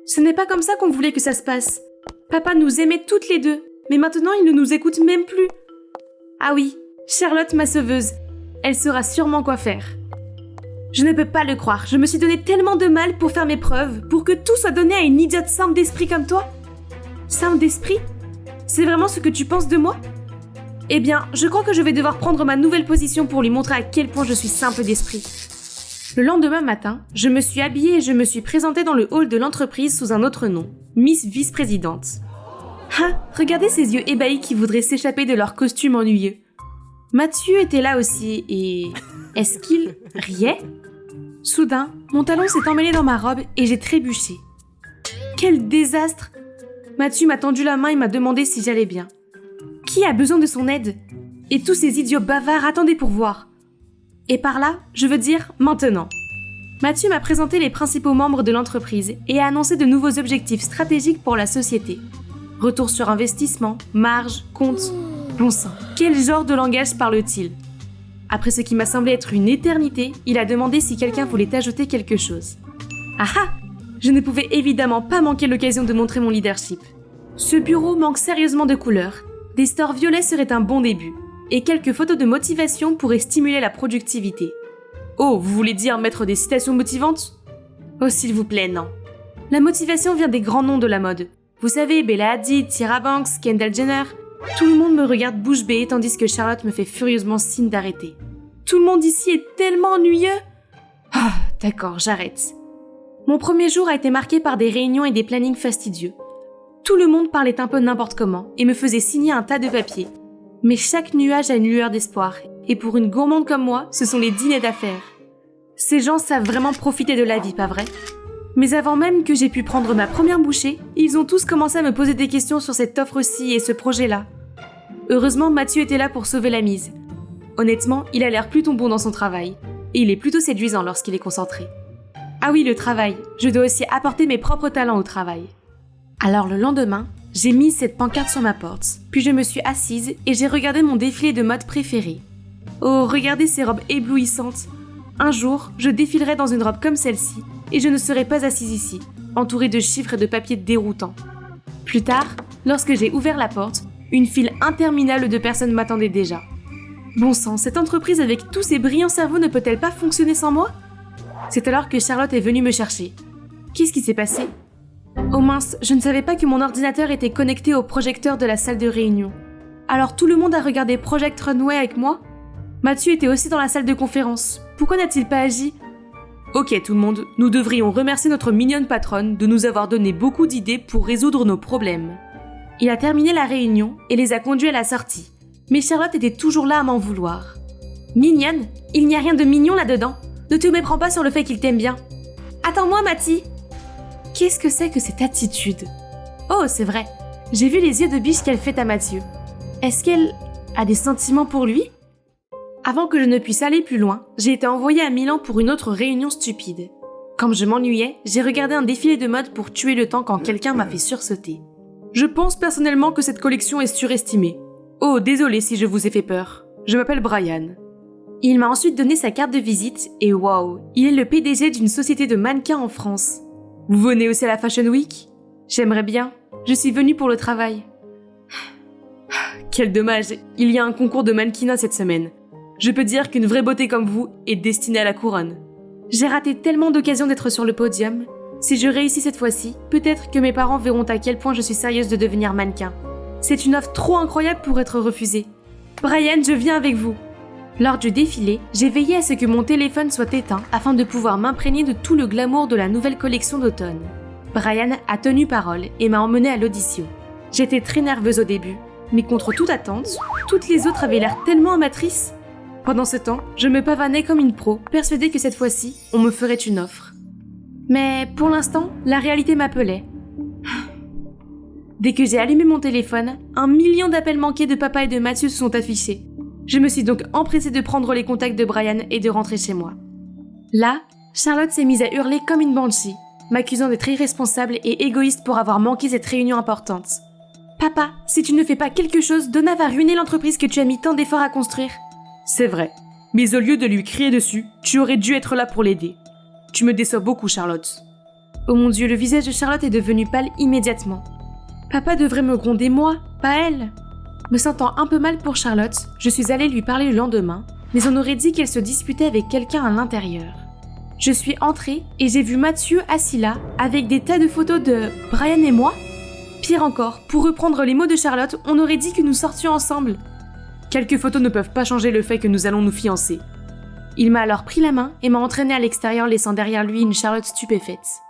Ce n'est pas comme ça qu'on voulait que ça se passe. Papa nous aimait toutes les deux, mais maintenant il ne nous écoute même plus. Ah oui, Charlotte, ma sauveuse. Elle saura sûrement quoi faire. Je ne peux pas le croire, je me suis donné tellement de mal pour faire mes preuves, pour que tout soit donné à une idiote simple d'esprit comme toi. Simple d'esprit? C'est vraiment ce que tu penses de moi? Eh bien, je crois que je vais devoir prendre ma nouvelle position pour lui montrer à quel point je suis simple d'esprit. Le lendemain matin, je me suis habillée et je me suis présentée dans le hall de l'entreprise sous un autre nom, Miss Vice-Présidente. Ah, regardez ces yeux ébahis qui voudraient s'échapper de leur costume ennuyeux. Mathieu était là aussi et... est-ce qu'il riait? Soudain, mon talon s'est emmêlé dans ma robe et j'ai trébuché. Quel désastre! Mathieu m'a tendu la main et m'a demandé si j'allais bien. Qui a besoin de son aide? Et tous ces idiots bavards attendaient pour voir. Et par là, je veux dire maintenant. Mathieu m'a présenté les principaux membres de l'entreprise et a annoncé de nouveaux objectifs stratégiques pour la société. Retour sur investissement, marge, compte. Bon sang, quel genre de langage parle-t-il ? Après ce qui m'a semblé être une éternité, il a demandé si quelqu'un voulait ajouter quelque chose. Ah ah ! Je ne pouvais évidemment pas manquer l'occasion de montrer mon leadership. Ce bureau manque sérieusement de couleurs. Des stores violets seraient un bon début. Et quelques photos de motivation pourraient stimuler la productivité. Oh, vous voulez dire mettre des citations motivantes ? Oh, s'il vous plaît, non. La motivation vient des grands noms de la mode. Vous savez, Bella Hadid, Tyra Banks, Kendall Jenner. Tout le monde me regarde bouche bée tandis que Charlotte me fait furieusement signe d'arrêter. Tout le monde ici est tellement ennuyeux. Ah, d'accord, j'arrête. Mon premier jour a été marqué par des réunions et des plannings fastidieux. Tout le monde parlait un peu n'importe comment et me faisait signer un tas de papiers. Mais chaque nuage a une lueur d'espoir, et pour une gourmande comme moi, ce sont les dîners d'affaires. Ces gens savent vraiment profiter de la vie, pas vrai ? Mais avant même que j'ai pu prendre ma première bouchée, ils ont tous commencé à me poser des questions sur cette offre-ci et ce projet-là. Heureusement, Mathieu était là pour sauver la mise. Honnêtement, il a l'air plutôt bon dans son travail, et il est plutôt séduisant lorsqu'il est concentré. Ah oui, le travail, je dois aussi apporter mes propres talents au travail. Alors le lendemain, j'ai mis cette pancarte sur ma porte, puis je me suis assise et j'ai regardé mon défilé de mode préféré. Oh, regardez ces robes éblouissantes. Un jour, je défilerai dans une robe comme celle-ci, et je ne serai pas assise ici, entourée de chiffres et de papiers déroutants. Plus tard, lorsque j'ai ouvert la porte, une file interminable de personnes m'attendait déjà. Bon sang, cette entreprise avec tous ses brillants cerveaux ne peut-elle pas fonctionner sans moi ? C'est alors que Charlotte est venue me chercher. Qu'est-ce qui s'est passé ? Oh mince, je ne savais pas que mon ordinateur était connecté au projecteur de la salle de réunion. Alors tout le monde a regardé Project Runway avec moi ? Mathieu était aussi dans la salle de conférence. Pourquoi n'a-t-il pas agi ? Ok tout le monde, nous devrions remercier notre mignonne patronne de nous avoir donné beaucoup d'idées pour résoudre nos problèmes. Il a terminé la réunion et les a conduits à la sortie. Mais Charlotte était toujours là à m'en vouloir. Mignonne ? Il n'y a rien de mignon là-dedans. Ne te méprends pas sur le fait qu'il t'aime bien. Attends-moi, Mathie. Qu'est-ce que c'est que cette attitude ? Oh, c'est vrai. J'ai vu les yeux de biche qu'elle fait à Mathieu. Est-ce qu'elle a des sentiments pour lui ? Avant que je ne puisse aller plus loin, j'ai été envoyée à Milan pour une autre réunion stupide. Comme je m'ennuyais, j'ai regardé un défilé de mode pour tuer le temps quand quelqu'un m'a fait sursauter. Je pense personnellement que cette collection est surestimée. Oh, désolé si je vous ai fait peur. Je m'appelle Brian. Il m'a ensuite donné sa carte de visite et waouh, il est le PDG d'une société de mannequins en France. Vous venez aussi à la Fashion Week ? J'aimerais bien. Je suis venue pour le travail. Quel dommage, il y a un concours de mannequinat cette semaine. Je peux dire qu'une vraie beauté comme vous est destinée à la couronne. J'ai raté tellement d'occasions d'être sur le podium. Si je réussis cette fois-ci, peut-être que mes parents verront à quel point je suis sérieuse de devenir mannequin. C'est une offre trop incroyable pour être refusée. Brian, je viens avec vous. Lors du défilé, j'ai veillé à ce que mon téléphone soit éteint afin de pouvoir m'imprégner de tout le glamour de la nouvelle collection d'automne. Brian a tenu parole et m'a emmenée à l'audition. J'étais très nerveuse au début, mais contre toute attente, toutes les autres avaient l'air tellement amatrices. Pendant ce temps, je me pavanais comme une pro, persuadée que cette fois-ci, on me ferait une offre. Mais pour l'instant, la réalité m'appelait. Dès que j'ai allumé mon téléphone, 1 million d'appels manqués de papa et de Mathieu se sont affichés. Je me suis donc empressée de prendre les contacts de Brian et de rentrer chez moi. Là, Charlotte s'est mise à hurler comme une banshee, m'accusant d'être irresponsable et égoïste pour avoir manqué cette réunion importante. Papa, si tu ne fais pas quelque chose, Donna va ruiner l'entreprise que tu as mis tant d'efforts à construire. C'est vrai, mais au lieu de lui crier dessus, tu aurais dû être là pour l'aider. Tu me déçois beaucoup, Charlotte. Oh mon Dieu, le visage de Charlotte est devenu pâle immédiatement. Papa devrait me gronder moi, pas elle. Me sentant un peu mal pour Charlotte, je suis allée lui parler le lendemain, mais on aurait dit qu'elle se disputait avec quelqu'un à l'intérieur. Je suis entrée et j'ai vu Mathieu assis là, avec des tas de photos de Brian et moi. Pire encore, pour reprendre les mots de Charlotte, on aurait dit que nous sortions ensemble. Quelques photos ne peuvent pas changer le fait que nous allons nous fiancer. Il m'a alors pris la main et m'a entraînée à l'extérieur, laissant derrière lui une Charlotte stupéfaite.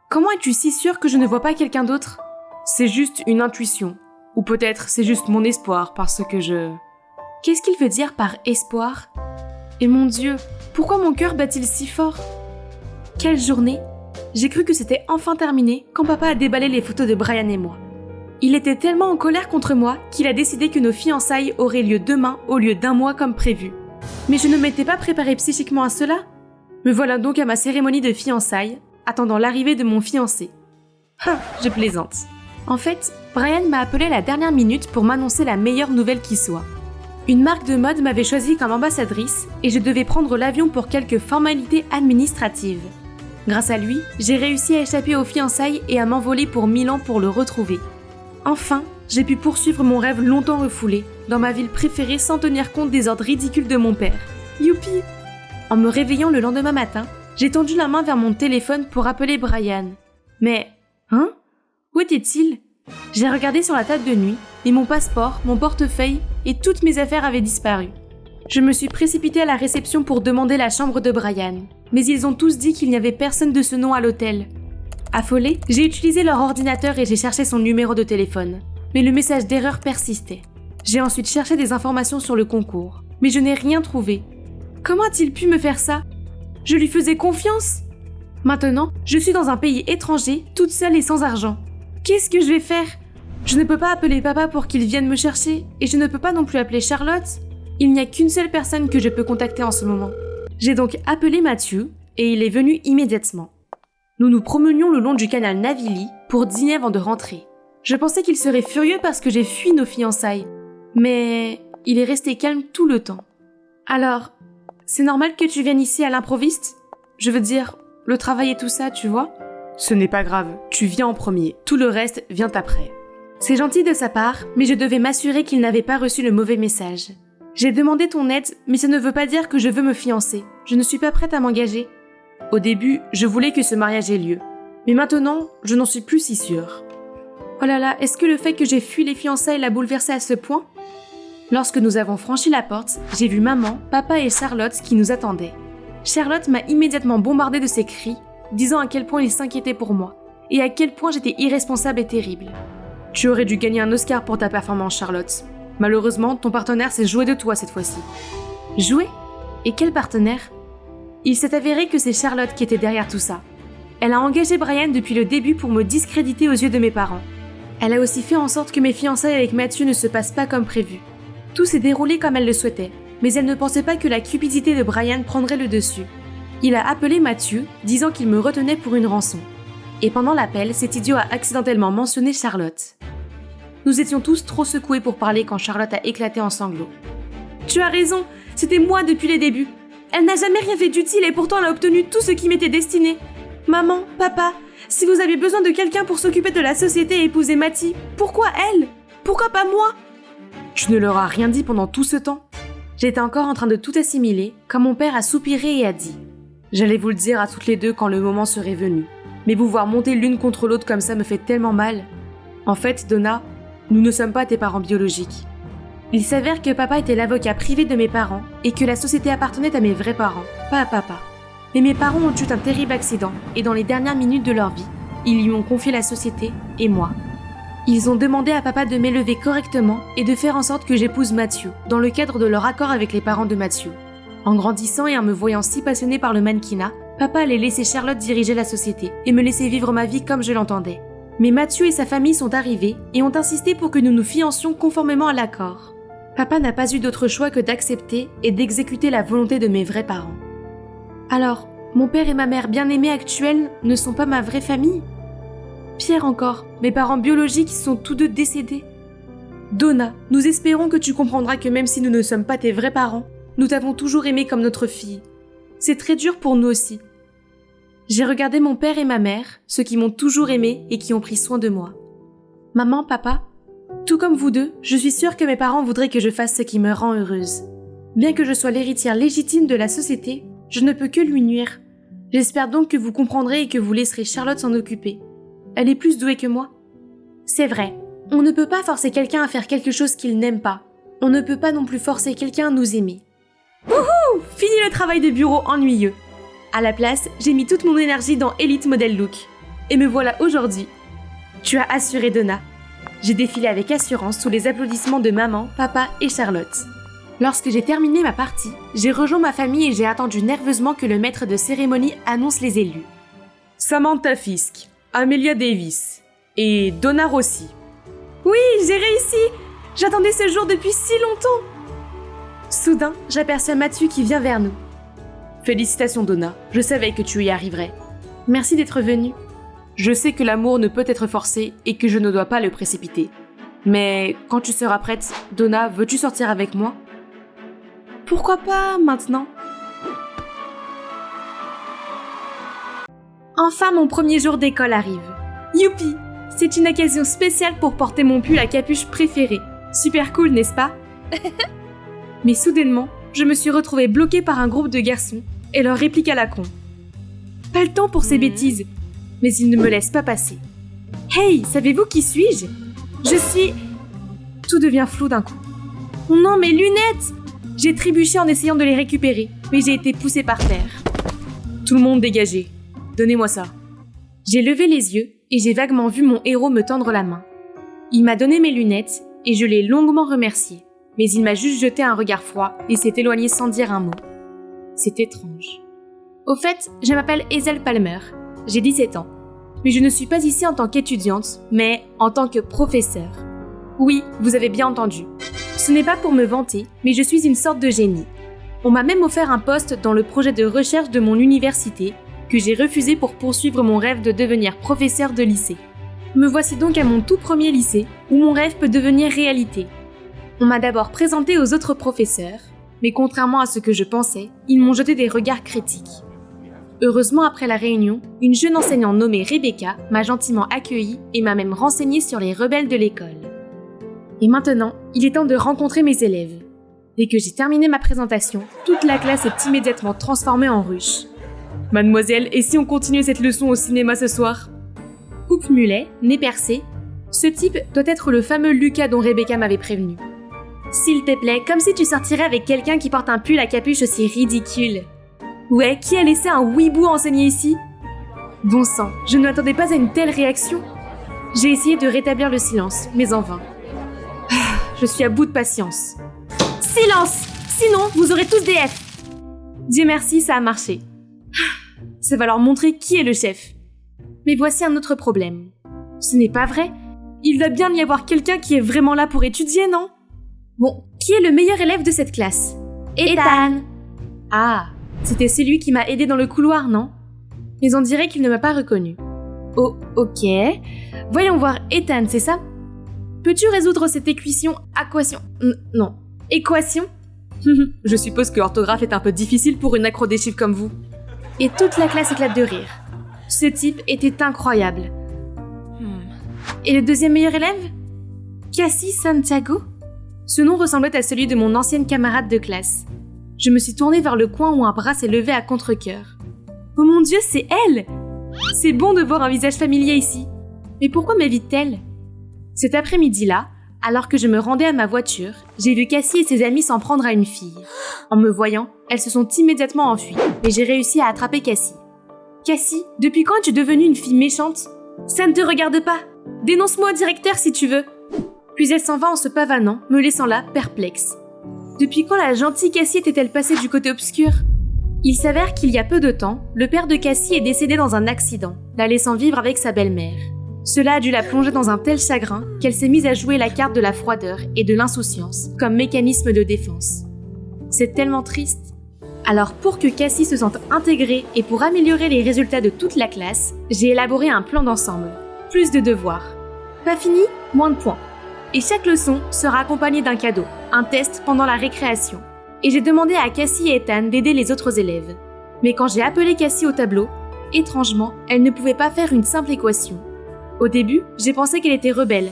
Comment es-tu si sûre que je ne vois pas quelqu'un d'autre ? C'est juste une intuition. Ou peut-être c'est juste mon espoir parce que je... Qu'est-ce qu'il veut dire par espoir ? Et mon Dieu, pourquoi mon cœur bat-il si fort ? Quelle journée ! J'ai cru que c'était enfin terminé quand papa a déballé les photos de Brian et moi. Il était tellement en colère contre moi qu'il a décidé que nos fiançailles auraient lieu demain au lieu d'1 mois comme prévu. Mais je ne m'étais pas préparée psychiquement à cela. Me voilà donc à ma cérémonie de fiançailles, attendant l'arrivée de mon fiancé. Je plaisante. En fait, Brian m'a appelé à la dernière minute pour m'annoncer la meilleure nouvelle qui soit. Une marque de mode m'avait choisie comme ambassadrice et je devais prendre l'avion pour quelques formalités administratives. Grâce à lui, j'ai réussi à échapper aux fiançailles et à m'envoler pour Milan pour le retrouver. Enfin, j'ai pu poursuivre mon rêve longtemps refoulé, dans ma ville préférée sans tenir compte des ordres ridicules de mon père. Youpi! En me réveillant le lendemain matin, j'ai tendu la main vers mon téléphone pour appeler Brian. Mais, où était-il? J'ai regardé sur la table de nuit, et mon passeport, mon portefeuille et toutes mes affaires avaient disparu. Je me suis précipitée à la réception pour demander la chambre de Brian, mais ils ont tous dit qu'il n'y avait personne de ce nom à l'hôtel. Affolée, j'ai utilisé leur ordinateur et j'ai cherché son numéro de téléphone, mais le message d'erreur persistait. J'ai ensuite cherché des informations sur le concours, mais je n'ai rien trouvé. Comment a-t-il pu me faire ça? Je lui faisais confiance. Maintenant, je suis dans un pays étranger, toute seule et sans argent. Qu'est-ce que je vais faire? Je ne peux pas appeler papa pour qu'il vienne me chercher, et je ne peux pas non plus appeler Charlotte. Il n'y a qu'une seule personne que je peux contacter en ce moment. J'ai donc appelé Mathieu, et il est venu immédiatement. Nous nous promenions le long du canal Navili pour dîner avant de rentrer. Je pensais qu'il serait furieux parce que j'ai fui nos fiançailles, mais il est resté calme tout le temps. Alors, c'est normal que tu viennes ici à l'improviste? Je veux dire, le travail et tout ça, tu vois? Ce n'est pas grave, tu viens en premier, tout le reste vient après. C'est gentil de sa part, mais je devais m'assurer qu'il n'avait pas reçu le mauvais message. J'ai demandé ton aide, mais ça ne veut pas dire que je veux me fiancer. Je ne suis pas prête à m'engager. Au début, je voulais que ce mariage ait lieu. Mais maintenant, je n'en suis plus si sûre. Oh là là, est-ce que le fait que j'ai fui les fiançailles l'a bouleversée à ce point? Lorsque nous avons franchi la porte, j'ai vu maman, papa et Charlotte qui nous attendaient. Charlotte m'a immédiatement bombardée de ses cris, disant à quel point il s'inquiétait pour moi, et à quel point j'étais irresponsable et terrible. Tu aurais dû gagner un Oscar pour ta performance, Charlotte. Malheureusement, ton partenaire s'est joué de toi cette fois-ci. Joué? Et quel partenaire? Il s'est avéré que c'est Charlotte qui était derrière tout ça. Elle a engagé Brian depuis le début pour me discréditer aux yeux de mes parents. Elle a aussi fait en sorte que mes fiançailles avec Mathieu ne se passent pas comme prévu. Tout s'est déroulé comme elle le souhaitait, mais elle ne pensait pas que la cupidité de Brian prendrait le dessus. Il a appelé Mathieu, disant qu'il me retenait pour une rançon. Et pendant l'appel, cet idiot a accidentellement mentionné Charlotte. Nous étions tous trop secoués pour parler quand Charlotte a éclaté en sanglots. « Tu as raison, c'était moi depuis les débuts. Elle n'a jamais rien fait d'utile et pourtant elle a obtenu tout ce qui m'était destiné. Maman, papa, si vous avez besoin de quelqu'un pour s'occuper de la société et épouser Mathie, pourquoi elle? Pourquoi pas moi ?» Tu ne leur as rien dit pendant tout ce temps? J'étais encore en train de tout assimiler quand mon père a soupiré et a dit « J'allais vous le dire à toutes les deux quand le moment serait venu. Mais vous voir monter l'une contre l'autre comme ça me fait tellement mal. En fait, Donna, nous ne sommes pas tes parents biologiques. Il s'avère que papa était l'avocat privé de mes parents et que la société appartenait à mes vrais parents, pas à papa. Mais mes parents ont eu un terrible accident et dans les dernières minutes de leur vie, ils lui ont confié la société et moi. Ils ont demandé à papa de m'élever correctement et de faire en sorte que j'épouse Mathieu, dans le cadre de leur accord avec les parents de Mathieu. En grandissant et en me voyant si passionnée par le mannequinat, papa allait laisser Charlotte diriger la société et me laisser vivre ma vie comme je l'entendais. Mais Mathieu et sa famille sont arrivés et ont insisté pour que nous nous fiancions conformément à l'accord. Papa n'a pas eu d'autre choix que d'accepter et d'exécuter la volonté de mes vrais parents. Alors, mon père et ma mère bien-aimés actuels ne sont pas ma vraie famille? Pire encore, mes parents biologiques sont tous deux décédés. Donna, nous espérons que tu comprendras que même si nous ne sommes pas tes vrais parents, nous t'avons toujours aimé comme notre fille. C'est très dur pour nous aussi. J'ai regardé mon père et ma mère, ceux qui m'ont toujours aimé et qui ont pris soin de moi. Maman, papa, tout comme vous deux, je suis sûre que mes parents voudraient que je fasse ce qui me rend heureuse. Bien que je sois l'héritière légitime de la société, je ne peux que lui nuire. J'espère donc que vous comprendrez et que vous laisserez Charlotte s'en occuper. Elle est plus douée que moi. C'est vrai, on ne peut pas forcer quelqu'un à faire quelque chose qu'il n'aime pas. On ne peut pas non plus forcer quelqu'un à nous aimer. Wouhou! Fini le travail de bureau ennuyeux. À la place, j'ai mis toute mon énergie dans Elite Model Look. Et me voilà aujourd'hui. Tu as assuré, Donna. J'ai défilé avec assurance sous les applaudissements de maman, papa et Charlotte. Lorsque j'ai terminé ma partie, j'ai rejoint ma famille et j'ai attendu nerveusement que le maître de cérémonie annonce les élus. Samantha Fisk, Amelia Davis et Donna Rossi. Oui, j'ai réussi! J'attendais ce jour depuis si longtemps! Soudain, j'aperçois Mathieu qui vient vers nous. Félicitations Donna, je savais que tu y arriverais. Merci d'être venue. Je sais que l'amour ne peut être forcé et que je ne dois pas le précipiter. Mais quand tu seras prête, Donna, veux-tu sortir avec moi? Pourquoi pas maintenant? Enfin mon premier jour d'école arrive. Youpi! C'est une occasion spéciale pour porter mon pull à capuche préféré. Super cool, n'est-ce pas? Mais soudainement, je me suis retrouvée bloquée par un groupe de garçons et leur réplique à la con. Pas le temps pour ces bêtises, mais ils ne me laissent pas passer. Hey, savez-vous qui suis-je? Je suis... Tout devient flou d'un coup. Oh non, mes lunettes! J'ai trébuché en essayant de les récupérer, mais j'ai été poussée par terre. Tout le monde dégagé. Donnez-moi ça. J'ai levé les yeux et j'ai vaguement vu mon héros me tendre la main. Il m'a donné mes lunettes et je l'ai longuement remercié, mais il m'a juste jeté un regard froid et s'est éloigné sans dire un mot. C'est étrange. Au fait, je m'appelle Hazel Palmer, j'ai 17 ans, mais je ne suis pas ici en tant qu'étudiante, mais en tant que professeure. Oui, vous avez bien entendu. Ce n'est pas pour me vanter, mais je suis une sorte de génie. On m'a même offert un poste dans le projet de recherche de mon université, que j'ai refusé pour poursuivre mon rêve de devenir professeur de lycée. Me voici donc à mon tout premier lycée, où mon rêve peut devenir réalité. On m'a d'abord présenté aux autres professeurs, mais contrairement à ce que je pensais, ils m'ont jeté des regards critiques. Heureusement, après la réunion, une jeune enseignante nommée Rebecca m'a gentiment accueillie et m'a même renseignée sur les rebelles de l'école. Et maintenant, il est temps de rencontrer mes élèves. Dès que j'ai terminé ma présentation, toute la classe est immédiatement transformée en ruche. Mademoiselle, et si on continuait cette leçon au cinéma ce soir? Coupe mulet, nez percé. Ce type doit être le fameux Lucas dont Rebecca m'avait prévenu. S'il te plaît, comme si tu sortirais avec quelqu'un qui porte un pull à capuche aussi ridicule. Ouais, qui a laissé un weeboo enseigner ici? Bon sang, je ne m'attendais pas à une telle réaction. J'ai essayé de rétablir le silence, mais en vain. Je suis à bout de patience. Silence! Sinon, vous aurez tous des F. Dieu merci, ça a marché. Ça va leur montrer qui est le chef. Mais voici un autre problème. Ce n'est pas vrai. Il doit bien y avoir quelqu'un qui est vraiment là pour étudier, non? Bon, qui est le meilleur élève de cette classe? Ethan! Ah, c'était celui qui m'a aidé dans le couloir, non? Mais on dirait qu'il ne m'a pas reconnu. Oh, ok. Voyons voir Ethan, c'est ça? Peux-tu résoudre cette équation? Non. Équation? Je suppose que l'orthographe est un peu difficile pour une accro des chiffres comme vous. Et toute la classe éclate de rire. Ce type était incroyable. Et le deuxième meilleur élève? Cassie Santiago? Ce nom ressemblait à celui de mon ancienne camarade de classe. Je me suis tournée vers le coin où un bras s'est levé à contre-cœur. Oh mon Dieu, c'est elle! C'est bon de voir un visage familier ici. Mais pourquoi m'évite-t-elle? Cet après-midi-là, alors que je me rendais à ma voiture, j'ai vu Cassie et ses amis s'en prendre à une fille. En me voyant, elles se sont immédiatement enfuies, mais j'ai réussi à attraper Cassie. Cassie, depuis quand es-tu devenue une fille méchante? Ça ne te regarde pas! Dénonce-moi au directeur si tu veux! Puis elle s'en va en se pavanant, me laissant là, perplexe. Depuis quand la gentille Cassie était-elle passée du côté obscur? Il s'avère qu'il y a peu de temps, le père de Cassie est décédé dans un accident, la laissant vivre avec sa belle-mère. Cela a dû la plonger dans un tel chagrin qu'elle s'est mise à jouer la carte de la froideur et de l'insouciance comme mécanisme de défense. C'est tellement triste. Alors pour que Cassie se sente intégrée et pour améliorer les résultats de toute la classe, j'ai élaboré un plan d'ensemble. Plus de devoirs. Pas fini, moins de points. Et chaque leçon sera accompagnée d'un cadeau, un test pendant la récréation. Et j'ai demandé à Cassie et Ethan d'aider les autres élèves. Mais quand j'ai appelé Cassie au tableau, étrangement, elle ne pouvait pas faire une simple équation. Au début, j'ai pensé qu'elle était rebelle.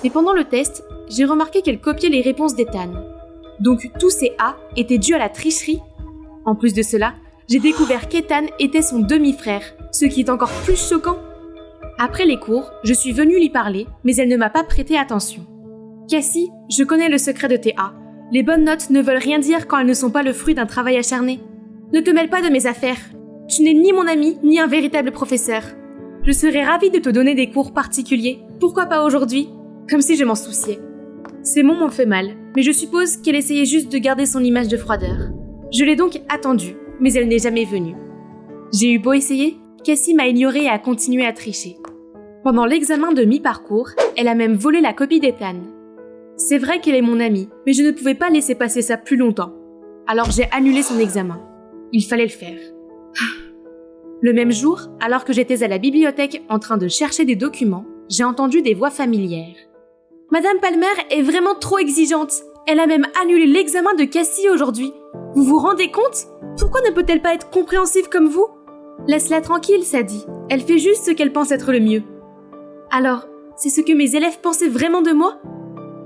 Mais pendant le test, j'ai remarqué qu'elle copiait les réponses d'Ethan. Donc tous ces A étaient dus à la tricherie. En plus de cela, j'ai découvert qu'Ethan était son demi-frère, ce qui est encore plus choquant. Après les cours, je suis venue lui parler, mais elle ne m'a pas prêté attention. Cassie, je connais le secret de tes A. Les bonnes notes ne veulent rien dire quand elles ne sont pas le fruit d'un travail acharné. Ne te mêle pas de mes affaires. Tu n'es ni mon ami, ni un véritable professeur. Je serais ravie de te donner des cours particuliers. Pourquoi pas aujourd'hui? Comme si je m'en souciais. Ces mots m'ont fait mal, mais je suppose qu'elle essayait juste de garder son image de froideur. Je l'ai donc attendue, mais elle n'est jamais venue. J'ai eu beau essayer, Cassie m'a ignorée et a continué à tricher. Pendant l'examen de mi-parcours, elle a même volé la copie d'Ethan. C'est vrai qu'elle est mon amie, mais je ne pouvais pas laisser passer ça plus longtemps. Alors j'ai annulé son examen. Il fallait le faire. Le même jour, alors que j'étais à la bibliothèque en train de chercher des documents, j'ai entendu des voix familières. Madame Palmer est vraiment trop exigeante. Elle a même annulé l'examen de Cassie aujourd'hui. Vous vous rendez compte? Pourquoi ne peut-elle pas être compréhensive comme vous? Laisse-la tranquille, Sadie. Elle fait juste ce qu'elle pense être le mieux. Alors, c'est ce que mes élèves pensaient vraiment de moi?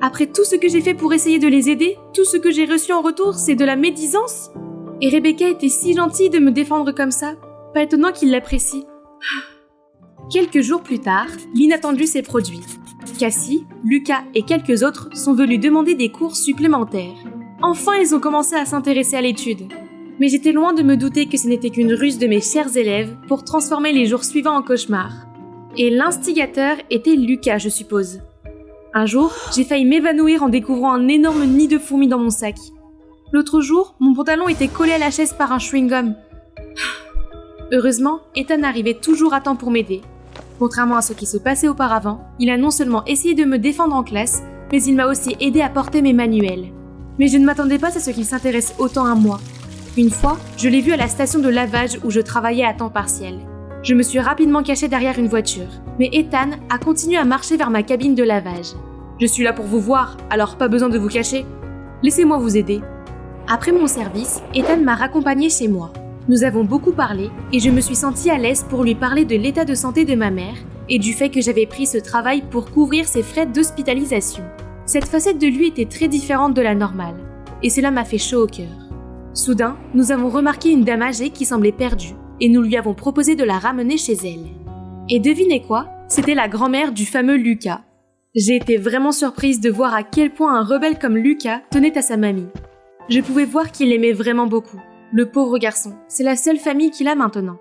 Après tout ce que j'ai fait pour essayer de les aider, tout ce que j'ai reçu en retour, c'est de la médisance? Et Rebecca était si gentille de me défendre comme ça. Pas étonnant qu'il l'apprécie. Quelques jours plus tard, l'inattendu s'est produit. Cassie, Lucas et quelques autres sont venus demander des cours supplémentaires. Enfin, ils ont commencé à s'intéresser à l'étude. Mais j'étais loin de me douter que ce n'était qu'une ruse de mes chers élèves pour transformer les jours suivants en cauchemars. Et l'instigateur était Lucas, je suppose. Un jour, j'ai failli m'évanouir en découvrant un énorme nid de fourmis dans mon sac. L'autre jour, mon pantalon était collé à la chaise par un chewing-gum. Heureusement, Ethan arrivait toujours à temps pour m'aider. Contrairement à ce qui se passait auparavant, il a non seulement essayé de me défendre en classe, mais il m'a aussi aidé à porter mes manuels. Mais je ne m'attendais pas à ce qu'il s'intéresse autant à moi. Une fois, je l'ai vu à la station de lavage où je travaillais à temps partiel. Je me suis rapidement cachée derrière une voiture, mais Ethan a continué à marcher vers ma cabine de lavage. Je suis là pour vous voir, alors pas besoin de vous cacher. Laissez-moi vous aider. Après mon service, Ethan m'a raccompagnée chez moi. Nous avons beaucoup parlé et je me suis sentie à l'aise pour lui parler de l'état de santé de ma mère et du fait que j'avais pris ce travail pour couvrir ses frais d'hospitalisation. Cette facette de lui était très différente de la normale, et cela m'a fait chaud au cœur. Soudain, nous avons remarqué une dame âgée qui semblait perdue, et nous lui avons proposé de la ramener chez elle. Et devinez quoi? C'était la grand-mère du fameux Lucas. J'ai été vraiment surprise de voir à quel point un rebelle comme Lucas tenait à sa mamie. Je pouvais voir qu'il l'aimait vraiment beaucoup. Le pauvre garçon, c'est la seule famille qu'il a maintenant.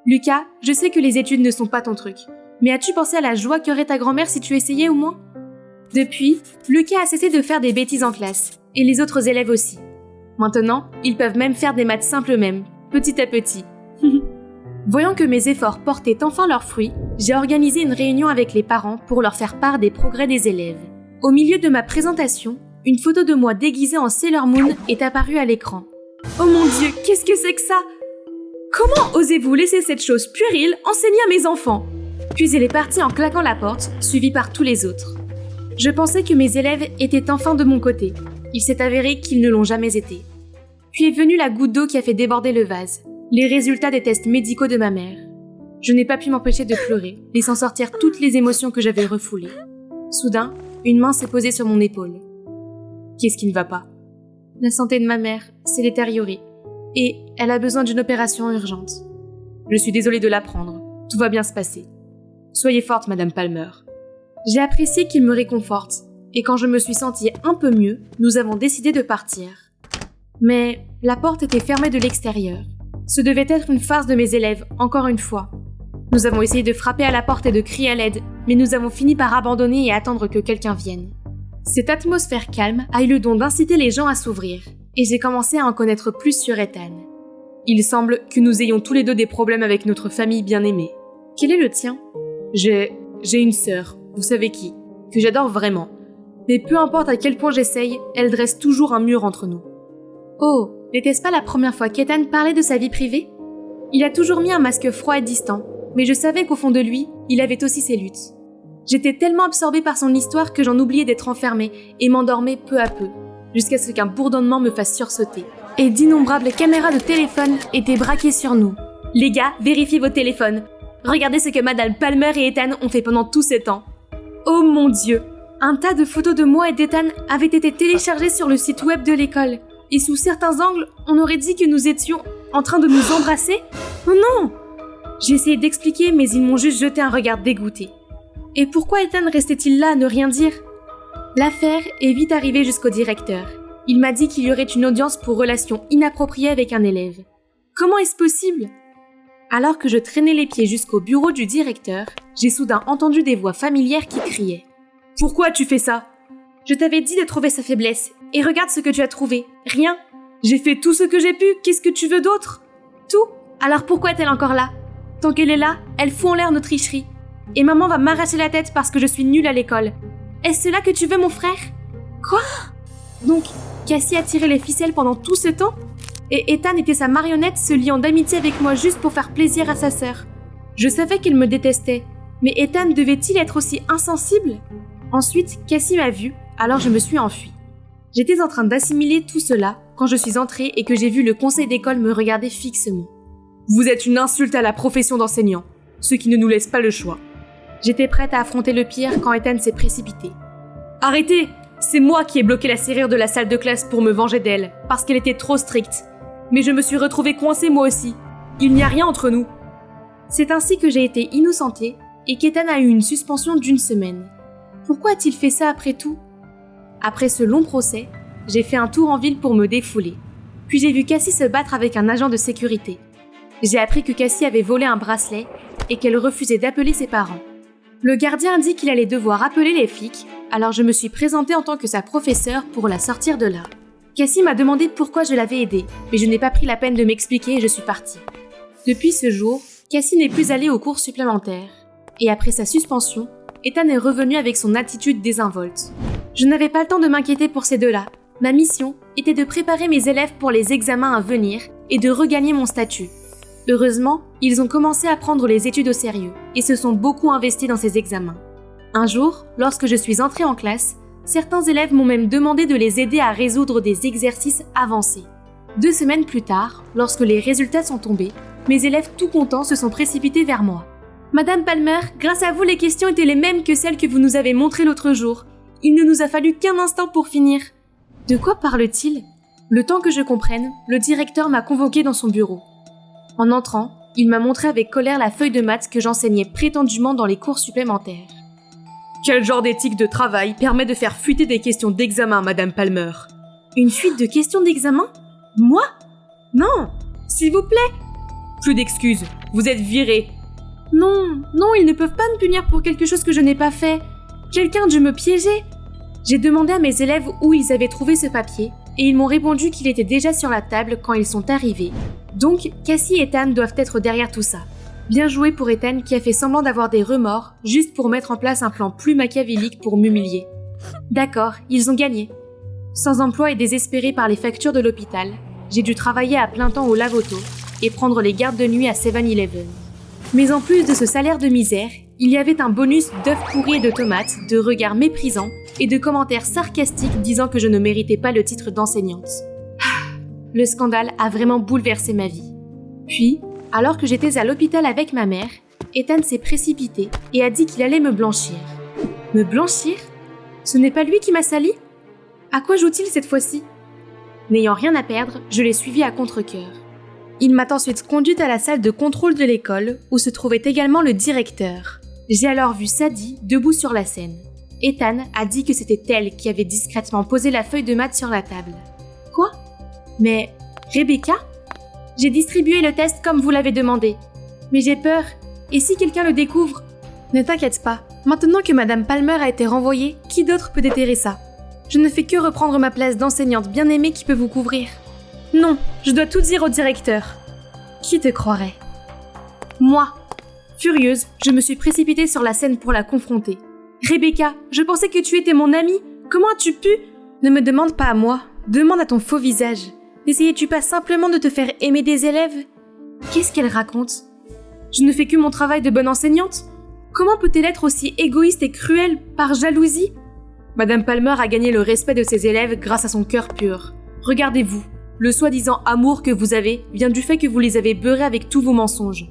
Lucas, je sais que les études ne sont pas ton truc, mais as-tu pensé à la joie qu'aurait ta grand-mère si tu essayais au moins? Depuis, Lucas a cessé de faire des bêtises en classe, et les autres élèves aussi. Maintenant, ils peuvent même faire des maths simples eux-mêmes, petit à petit. Voyant que mes efforts portaient enfin leurs fruits, j'ai organisé une réunion avec les parents pour leur faire part des progrès des élèves. Au milieu de ma présentation, une photo de moi déguisée en Sailor Moon est apparue à l'écran. Oh mon Dieu, qu'est-ce que c'est que ça? Comment osez-vous laisser cette chose puérile enseigner à mes enfants? Puis elle est partie en claquant la porte, suivie par tous les autres. Je pensais que mes élèves étaient enfin de mon côté. Il s'est avéré qu'ils ne l'ont jamais été. Puis est venue la goutte d'eau qui a fait déborder le vase. Les résultats des tests médicaux de ma mère. Je n'ai pas pu m'empêcher de pleurer, laissant sortir toutes les émotions que j'avais refoulées. Soudain, une main s'est posée sur mon épaule. Qu'est-ce qui ne va pas? La santé de ma mère s'est détériorée, et elle a besoin d'une opération urgente. Je suis désolée de l'apprendre. Tout va bien se passer. Soyez forte, Madame Palmer. J'ai apprécié qu'il me réconforte, et quand je me suis sentie un peu mieux, nous avons décidé de partir. Mais la porte était fermée de l'extérieur. Ce devait être une farce de mes élèves, encore une fois. Nous avons essayé de frapper à la porte et de crier à l'aide, mais nous avons fini par abandonner et attendre que quelqu'un vienne. Cette atmosphère calme a eu le don d'inciter les gens à s'ouvrir, et j'ai commencé à en connaître plus sur Ethan. Il semble que nous ayons tous les deux des problèmes avec notre famille bien-aimée. Quel est le tien? J'ai une sœur, vous savez qui, que j'adore vraiment. Mais peu importe à quel point j'essaye, elle dresse toujours un mur entre nous. Oh, n'était-ce pas la première fois qu'Ethan parlait de sa vie privée? Il a toujours mis un masque froid et distant, mais je savais qu'au fond de lui, il avait aussi ses luttes. J'étais tellement absorbée par son histoire que j'en oubliais d'être enfermée et m'endormais peu à peu, jusqu'à ce qu'un bourdonnement me fasse sursauter. Et d'innombrables caméras de téléphone étaient braquées sur nous. Les gars, vérifiez vos téléphones. Regardez ce que Madame Palmer et Ethan ont fait pendant tout ce temps. Oh mon Dieu! Un tas de photos de moi et d'Ethan avaient été téléchargées sur le site web de l'école. Et sous certains angles, on aurait dit que nous étions en train de nous embrasser. Oh non! J'ai essayé d'expliquer, mais ils m'ont juste jeté un regard dégoûté. Et pourquoi Ethan restait-il là à ne rien dire? L'affaire est vite arrivée jusqu'au directeur. Il m'a dit qu'il y aurait une audience pour relations inappropriées avec un élève. Comment est-ce possible? Alors que je traînais les pieds jusqu'au bureau du directeur, j'ai soudain entendu des voix familières qui criaient. « Pourquoi tu fais ça? Je t'avais dit de trouver sa faiblesse, et regarde ce que tu as trouvé. Rien. J'ai fait tout ce que j'ai pu, qu'est-ce que tu veux d'autre? Tout. Alors pourquoi est-elle encore là? Tant qu'elle est là, elle fout en l'air nos tricheries. Et maman va m'arracher la tête parce que je suis nulle à l'école. Est-ce cela que tu veux, mon frère? Quoi? Donc, Cassie a tiré les ficelles pendant tout ce temps? Et Ethan était sa marionnette se liant d'amitié avec moi juste pour faire plaisir à sa sœur. Je savais qu'il me détestait, mais Ethan devait-il être aussi insensible? Ensuite, Cassie m'a vue, alors je me suis enfuie. J'étais en train d'assimiler tout cela quand je suis entrée et que j'ai vu le conseil d'école me regarder fixement. Vous êtes une insulte à la profession d'enseignant, ce qui ne nous laisse pas le choix. J'étais prête à affronter le pire quand Ethan s'est précipité. Arrêtez! C'est moi qui ai bloqué la serrure de la salle de classe pour me venger d'elle, parce qu'elle était trop stricte. Mais je me suis retrouvée coincée moi aussi. Il n'y a rien entre nous. C'est ainsi que j'ai été innocentée et qu'Ethan a eu une suspension d'1 semaine. Pourquoi a-t-il fait ça après tout? Après ce long procès, j'ai fait un tour en ville pour me défouler. Puis j'ai vu Cassie se battre avec un agent de sécurité. J'ai appris que Cassie avait volé un bracelet et qu'elle refusait d'appeler ses parents. Le gardien a dit qu'il allait devoir appeler les flics, alors je me suis présentée en tant que sa professeure pour la sortir de là. Cassie m'a demandé pourquoi je l'avais aidée, mais je n'ai pas pris la peine de m'expliquer et je suis partie. Depuis ce jour, Cassie n'est plus allée aux cours supplémentaires. Et après sa suspension, Ethan est revenu avec son attitude désinvolte. Je n'avais pas le temps de m'inquiéter pour ces deux-là. Ma mission était de préparer mes élèves pour les examens à venir et de regagner mon statut. Heureusement, ils ont commencé à prendre les études au sérieux et se sont beaucoup investis dans ces examens. Un jour, lorsque je suis entrée en classe, certains élèves m'ont même demandé de les aider à résoudre des exercices avancés. 2 semaines plus tard, lorsque les résultats sont tombés, mes élèves tout contents se sont précipités vers moi. « Madame Palmer, grâce à vous, les questions étaient les mêmes que celles que vous nous avez montrées l'autre jour. Il ne nous a fallu qu'un instant pour finir. » De quoi parle-t-il? Le temps que je comprenne, le directeur m'a convoqué dans son bureau. En entrant, il m'a montré avec colère la feuille de maths que j'enseignais prétendument dans les cours supplémentaires. Quel genre d'éthique de travail permet de faire fuiter des questions d'examen, Madame Palmer? Une fuite de questions d'examen? Moi? Non! S'il vous plaît! Plus d'excuses, vous êtes viré. Non, ils ne peuvent pas me punir pour quelque chose que je n'ai pas fait. Quelqu'un a dû me piéger. J'ai demandé à mes élèves où ils avaient trouvé ce papier, et ils m'ont répondu qu'il était déjà sur la table quand ils sont arrivés. Donc, Cassie et Ethan doivent être derrière tout ça. Bien joué pour Ethan qui a fait semblant d'avoir des remords, juste pour mettre en place un plan plus machiavélique pour m'humilier. D'accord, ils ont gagné. Sans emploi et désespéré par les factures de l'hôpital, j'ai dû travailler à plein temps au Lavoto et prendre les gardes de nuit à 7-Eleven. Mais en plus de ce salaire de misère, il y avait un bonus d'œufs pourris et de tomates, de regards méprisants et de commentaires sarcastiques disant que je ne méritais pas le titre d'enseignante. Le scandale a vraiment bouleversé ma vie. Puis, alors que j'étais à l'hôpital avec ma mère, Ethan s'est précipité et a dit qu'il allait me blanchir. Me blanchir? Ce n'est pas lui qui m'a sali? À quoi joue-t-il cette fois-ci? N'ayant rien à perdre, je l'ai suivi à contre-cœur. Il m'a ensuite conduite à la salle de contrôle de l'école, où se trouvait également le directeur. J'ai alors vu Sadie debout sur la scène. Ethan a dit que c'était elle qui avait discrètement posé la feuille de maths sur la table. Quoi? Mais Rebecca? J'ai distribué le test comme vous l'avez demandé. Mais j'ai peur. Et si quelqu'un le découvre? Ne t'inquiète pas. Maintenant que Madame Palmer a été renvoyée, qui d'autre peut déterrer ça? Je ne fais que reprendre ma place d'enseignante bien-aimée qui peut vous couvrir. Non, je dois tout dire au directeur. Qui te croirait? Moi. Furieuse, je me suis précipitée sur la scène pour la confronter. Rebecca, je pensais que tu étais mon amie. Comment as-tu pu? Ne me demande pas à moi. Demande à ton faux visage. N'essayais-tu pas simplement de te faire aimer des élèves? Qu'est-ce qu'elle raconte? Je ne fais que mon travail de bonne enseignante? Comment peut-elle être aussi égoïste et cruelle par jalousie? Madame Palmer a gagné le respect de ses élèves grâce à son cœur pur. Regardez-vous, le soi-disant amour que vous avez vient du fait que vous les avez beurrés avec tous vos mensonges.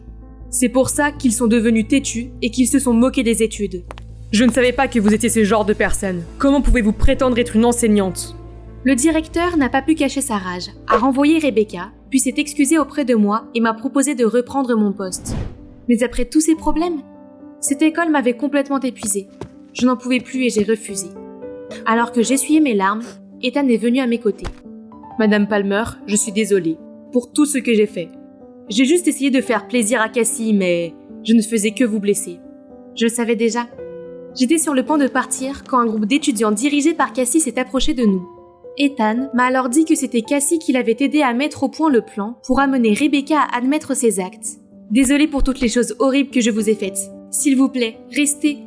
C'est pour ça qu'ils sont devenus têtus et qu'ils se sont moqués des études. Je ne savais pas que vous étiez ce genre de personne. Comment pouvez-vous prétendre être une enseignante? Le directeur n'a pas pu cacher sa rage, a renvoyé Rebecca, puis s'est excusé auprès de moi et m'a proposé de reprendre mon poste. Mais après tous ces problèmes, cette école m'avait complètement épuisée. Je n'en pouvais plus et j'ai refusé. Alors que j'essuyais mes larmes, Ethan est venu à mes côtés. Madame Palmer, je suis désolée pour tout ce que j'ai fait. J'ai juste essayé de faire plaisir à Cassie, mais je ne faisais que vous blesser. Je le savais déjà. J'étais sur le point de partir quand un groupe d'étudiants dirigé par Cassie s'est approché de nous. Ethan m'a alors dit que c'était Cassie qui l'avait aidé à mettre au point le plan pour amener Rebecca à admettre ses actes. Désolée pour toutes les choses horribles que je vous ai faites. S'il vous plaît, restez.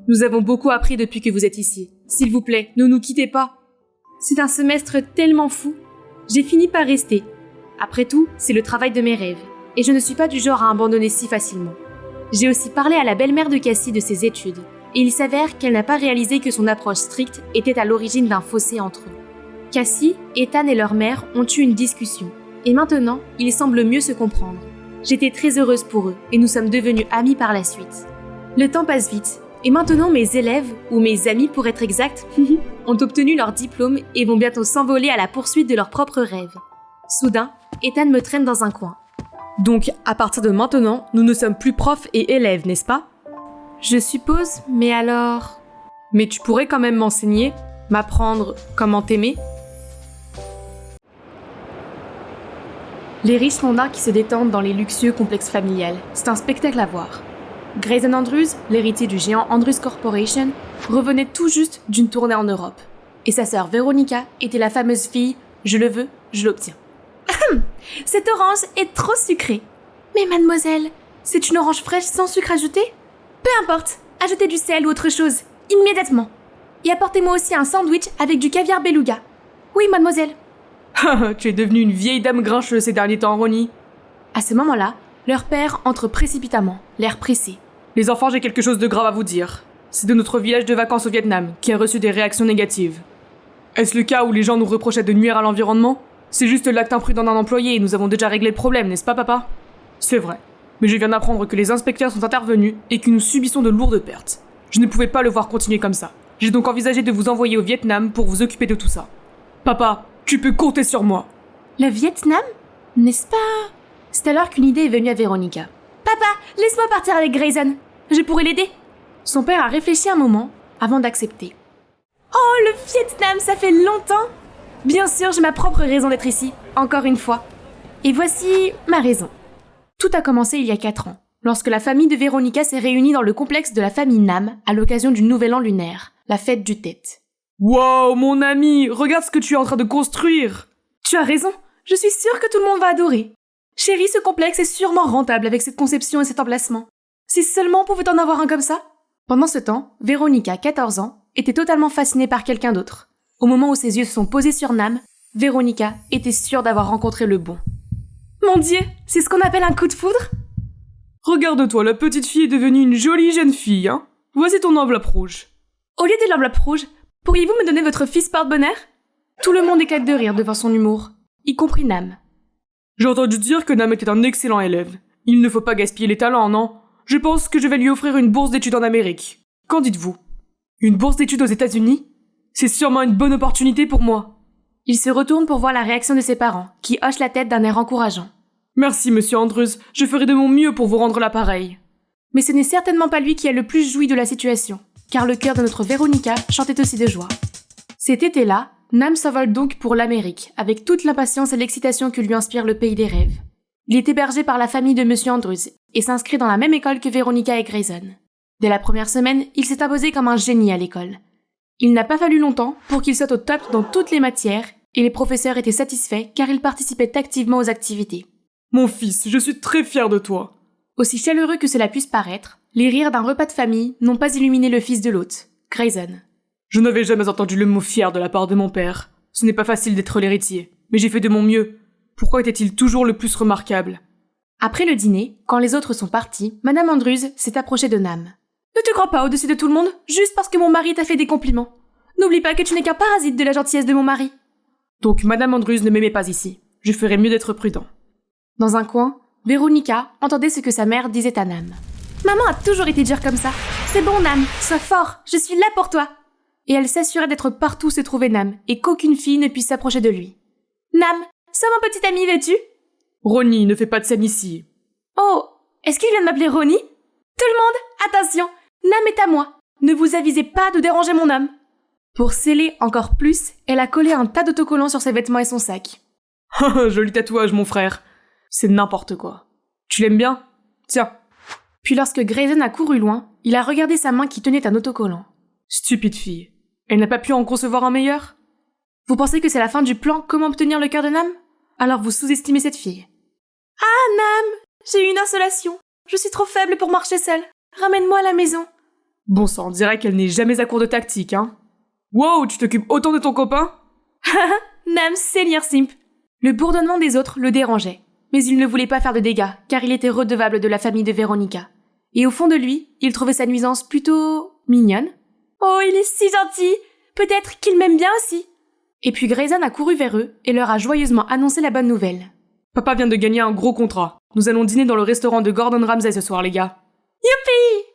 Nous avons beaucoup appris depuis que vous êtes ici. S'il vous plaît, ne nous quittez pas. C'est un semestre tellement fou. J'ai fini par rester. Après tout, c'est le travail de mes rêves, et je ne suis pas du genre à abandonner si facilement. J'ai aussi parlé à la belle-mère de Cassie de ses études, et il s'avère qu'elle n'a pas réalisé que son approche stricte était à l'origine d'un fossé entre eux. Cassie, Ethan et leur mère ont eu une discussion, et maintenant, ils semblent mieux se comprendre. J'étais très heureuse pour eux, et nous sommes devenus amis par la suite. Le temps passe vite, et maintenant mes élèves, ou mes amis pour être exact, ont obtenu leur diplôme et vont bientôt s'envoler à la poursuite de leurs propres rêves. Soudain, Ethan me traîne dans un coin. Donc, à partir de maintenant, nous ne sommes plus profs et élèves, n'est-ce pas ? Je suppose, mais alors... Mais tu pourrais quand même m'enseigner, m'apprendre comment t'aimer ? Les riches mondains qui se détendent dans les luxueux complexes familiales, c'est un spectacle à voir. Grayson Andrews, l'héritier du géant Andrews Corporation, revenait tout juste d'une tournée en Europe. Et sa sœur Veronica était la fameuse fille « Je le veux, je l'obtiens ». Cette orange est trop sucrée. Mais mademoiselle, c'est une orange fraîche sans sucre ajouté ? Peu importe, ajoutez du sel ou autre chose, immédiatement. Et apportez-moi aussi un sandwich avec du caviar beluga. Oui, mademoiselle. Tu es devenue une vieille dame grincheuse ces derniers temps, Ronnie. À ce moment-là, leur père entre précipitamment, l'air pressé. Les enfants, j'ai quelque chose de grave à vous dire. C'est de notre village de vacances au Vietnam qui a reçu des réactions négatives. Est-ce le cas où les gens nous reprochaient de nuire à l'environnement ? C'est juste l'acte imprudent d'un employé et nous avons déjà réglé le problème, n'est-ce pas, papa ? C'est vrai. Mais je viens d'apprendre que les inspecteurs sont intervenus et que nous subissons de lourdes pertes. Je ne pouvais pas le voir continuer comme ça. J'ai donc envisagé de vous envoyer au Vietnam pour vous occuper de tout ça. Papa, tu peux compter sur moi. Le Vietnam ? N'est-ce pas ? C'est alors qu'une idée est venue à Veronica. Papa, laisse-moi partir avec Grayson. Je pourrais l'aider. Son père a réfléchi un moment avant d'accepter. Oh, le Vietnam, ça fait longtemps. Bien sûr, j'ai ma propre raison d'être ici, encore une fois. Et voici ma raison. Tout a commencé il y a 4 ans, lorsque la famille de Veronica s'est réunie dans le complexe de la famille Nam à l'occasion du Nouvel An lunaire, la fête du Tête. Wow, mon ami, regarde ce que tu es en train de construire. Tu as raison, je suis sûre que tout le monde va adorer. Chérie, ce complexe est sûrement rentable avec cette conception et cet emplacement. Si seulement on pouvait en avoir un comme ça. Pendant ce temps, Veronica, 14 ans, était totalement fascinée par quelqu'un d'autre. Au moment où ses yeux se sont posés sur Nam, Veronica était sûre d'avoir rencontré le bon. Mon Dieu, c'est ce qu'on appelle un coup de foudre ? Regarde-toi, la petite fille est devenue une jolie jeune fille, hein. Voici ton enveloppe rouge. Au lieu de l'enveloppe rouge, pourriez-vous me donner votre fils porte-bonheur ? Tout le monde éclate de rire devant son humour, y compris Nam. J'ai entendu dire que Nam était un excellent élève. Il ne faut pas gaspiller les talents, non ? Je pense que je vais lui offrir une bourse d'études en Amérique. Qu'en dites-vous ? Une bourse d'études aux États-Unis ? C'est sûrement une bonne opportunité pour moi. Il se retourne pour voir la réaction de ses parents, qui hochent la tête d'un air encourageant. Merci, monsieur Andrews. Je ferai de mon mieux pour vous rendre l'appareil. Mais ce n'est certainement pas lui qui a le plus joui de la situation, car le cœur de notre Veronica chantait aussi de joie. Cet été-là, Nam s'envole donc pour l'Amérique, avec toute l'impatience et l'excitation que lui inspire le pays des rêves. Il est hébergé par la famille de monsieur Andrews, et s'inscrit dans la même école que Veronica et Grayson. Dès la première semaine, il s'est imposé comme un génie à l'école. Il n'a pas fallu longtemps pour qu'il soit au top dans toutes les matières, et les professeurs étaient satisfaits car il participait activement aux activités. Mon fils, je suis très fier de toi. Aussi chaleureux que cela puisse paraître, les rires d'un repas de famille n'ont pas illuminé le fils de l'hôte, Grayson. Je n'avais jamais entendu le mot fier de la part de mon père. Ce n'est pas facile d'être l'héritier, mais j'ai fait de mon mieux. Pourquoi était-il toujours le plus remarquable ? Après le dîner, quand les autres sont partis, Madame Andrews s'est approchée de Nam. Ne te crois pas au-dessus de tout le monde, juste parce que mon mari t'a fait des compliments. N'oublie pas que tu n'es qu'un parasite de la gentillesse de mon mari. Donc Madame Andrews ne m'aimait pas ici. Je ferais mieux d'être prudent. Dans un coin, Veronica entendait ce que sa mère disait à Nam. Maman a toujours été dure comme ça. C'est bon, Nam, sois fort, je suis là pour toi. Et elle s'assurait d'être partout où se trouvait Nam, et qu'aucune fille ne puisse s'approcher de lui. Nam, sois mon petit ami, veux-tu ? Ronnie, ne fais pas de scène ici. Oh, est-ce qu'il vient de m'appeler Ronnie ? Tout le monde, attention, Nam est à moi. Ne vous avisez pas de déranger mon homme. Pour sceller encore plus, elle a collé un tas d'autocollants sur ses vêtements et son sac. Joli tatouage, mon frère. C'est n'importe quoi. Tu l'aimes bien ? Tiens. Puis lorsque Grayson a couru loin, il a regardé sa main qui tenait un autocollant. Stupide fille. Elle n'a pas pu en concevoir un meilleur ? Vous pensez que c'est la fin du plan Comment obtenir le cœur de Nam ? Alors vous sous-estimez cette fille. Ah, Nam, j'ai eu une insolation. Je suis trop faible pour marcher seule. Ramène-moi à la maison. Bon sang, on dirait qu'elle n'est jamais à court de tactique, hein. Wow, tu t'occupes autant de ton copain ? Nam, seigneur simp. Le bourdonnement des autres le dérangeait, mais il ne voulait pas faire de dégâts, car il était redevable de la famille de Véronica. Et au fond de lui, il trouvait sa nuisance plutôt mignonne. Oh, il est si gentil! Peut-être qu'il m'aime bien aussi! Et puis Grayson a couru vers eux et leur a joyeusement annoncé la bonne nouvelle. Papa vient de gagner un gros contrat. Nous allons dîner dans le restaurant de Gordon Ramsay ce soir, les gars. Youpi!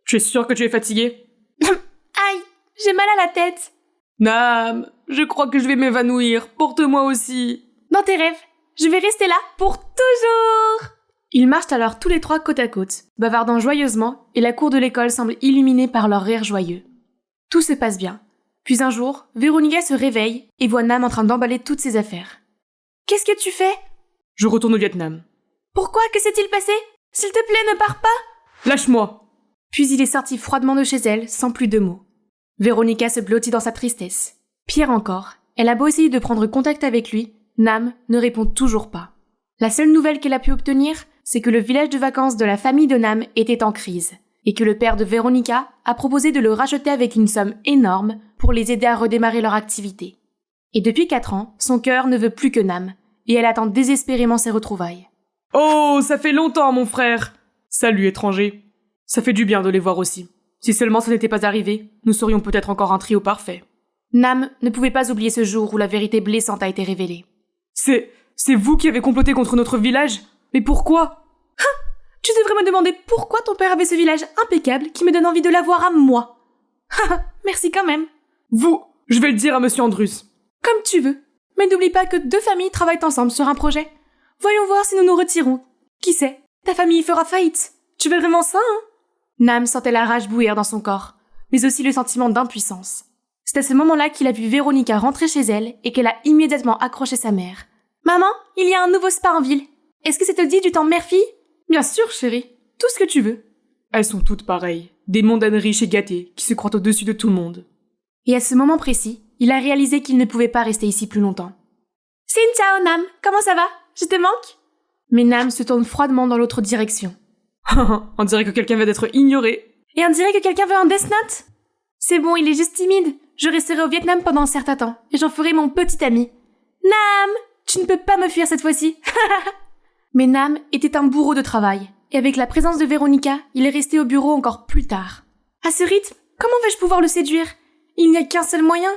Tu es sûr que tu es fatigué? Aïe, j'ai mal à la tête. Nam, je crois que je vais m'évanouir. Porte-moi aussi. Dans tes rêves, je vais rester là pour toujours! Ils marchent alors tous les trois côte à côte, bavardant joyeusement, et la cour de l'école semble illuminée par leur rire joyeux. Tout se passe bien. Puis un jour, Véronica se réveille et voit Nam en train d'emballer toutes ses affaires. Qu'est-ce que tu fais? Je retourne au Vietnam. Pourquoi? Que s'est-il passé? S'il te plaît, ne pars pas! Lâche-moi! Puis il est sorti froidement de chez elle, sans plus de mots. Véronica se blottit dans sa tristesse. Pire encore, elle a beau essayer de prendre contact avec lui, Nam ne répond toujours pas. La seule nouvelle qu'elle a pu obtenir, c'est que le village de vacances de la famille de Nam était en crise, et que le père de Véronica a proposé de le racheter avec une somme énorme pour les aider à redémarrer leur activité. Et depuis 4 ans, son cœur ne veut plus que Nam, et elle attend désespérément ses retrouvailles. Oh, ça fait longtemps, mon frère! Salut, étranger. Ça fait du bien de les voir aussi. Si seulement ça n'était pas arrivé, nous serions peut-être encore un trio parfait. Nam ne pouvait pas oublier ce jour où la vérité blessante a été révélée. C'est vous qui avez comploté contre notre village? Mais pourquoi? Tu devrais me demander pourquoi ton père avait ce village impeccable qui me donne envie de l'avoir à moi. Merci quand même. Vous, je vais le dire à monsieur Andrus. Comme tu veux. Mais n'oublie pas que 2 familles travaillent ensemble sur un projet. Voyons voir si nous nous retirons. Qui sait? Ta famille fera faillite. Tu veux vraiment ça, hein? Nam sentait la rage bouillir dans son corps, mais aussi le sentiment d'impuissance. C'est à ce moment-là qu'il a vu Véronica rentrer chez elle et qu'elle a immédiatement accroché sa mère. « Maman, il y a un nouveau spa en ville. Est-ce que ça te dit du temps mère-fille ?»« Bien sûr, chérie. Tout ce que tu veux. » Elles sont toutes pareilles. Des mondaines riches et gâtées qui se croient au-dessus de tout le monde. Et à ce moment précis, il a réalisé qu'il ne pouvait pas rester ici plus longtemps. « Xin ciao, Nam. Comment ça va? Je te manque ?» Mais Nam se tourne froidement dans l'autre direction. On dirait que quelqu'un vient d'être ignoré. Et on dirait que quelqu'un veut un Death Note. C'est bon, il est juste timide. Je resterai au Vietnam pendant un certain temps, et j'en ferai mon petit ami. Nam, tu ne peux pas me fuir cette fois-ci. Mais Nam était un bourreau de travail, et avec la présence de Véronica, il est resté au bureau encore plus tard. À ce rythme, comment vais-je pouvoir le séduire? Il n'y a qu'un seul moyen.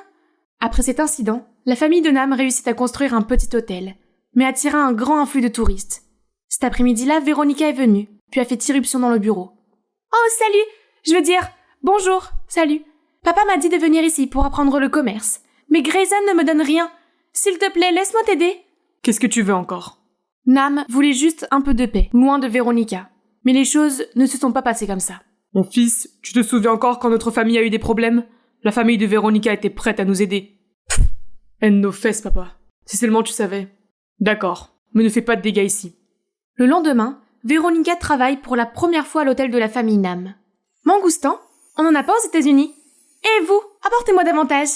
Après cet incident, la famille de Nam réussit à construire un petit hôtel, mais attira un grand afflux de touristes. Cet après-midi-là, Véronica est venue, puis a fait irruption dans le bureau. « Oh, salut! Je veux dire, bonjour, salut. Papa m'a dit de venir ici pour apprendre le commerce, mais Grayson ne me donne rien. S'il te plaît, laisse-moi t'aider. » Qu'est-ce que tu veux encore? Nam voulait juste un peu de paix, loin de Véronica. Mais les choses ne se sont pas passées comme ça. Mon fils, tu te souviens encore quand notre famille a eu des problèmes? La famille de Véronica était prête à nous aider. Haine nos fesses, papa. Si seulement tu savais. D'accord, mais ne fais pas de dégâts ici. Le lendemain, Véronica travaille pour la première fois à l'hôtel de la famille Nam. Mangoustan, on n'en a pas aux États-Unis. Et vous, apportez-moi davantage.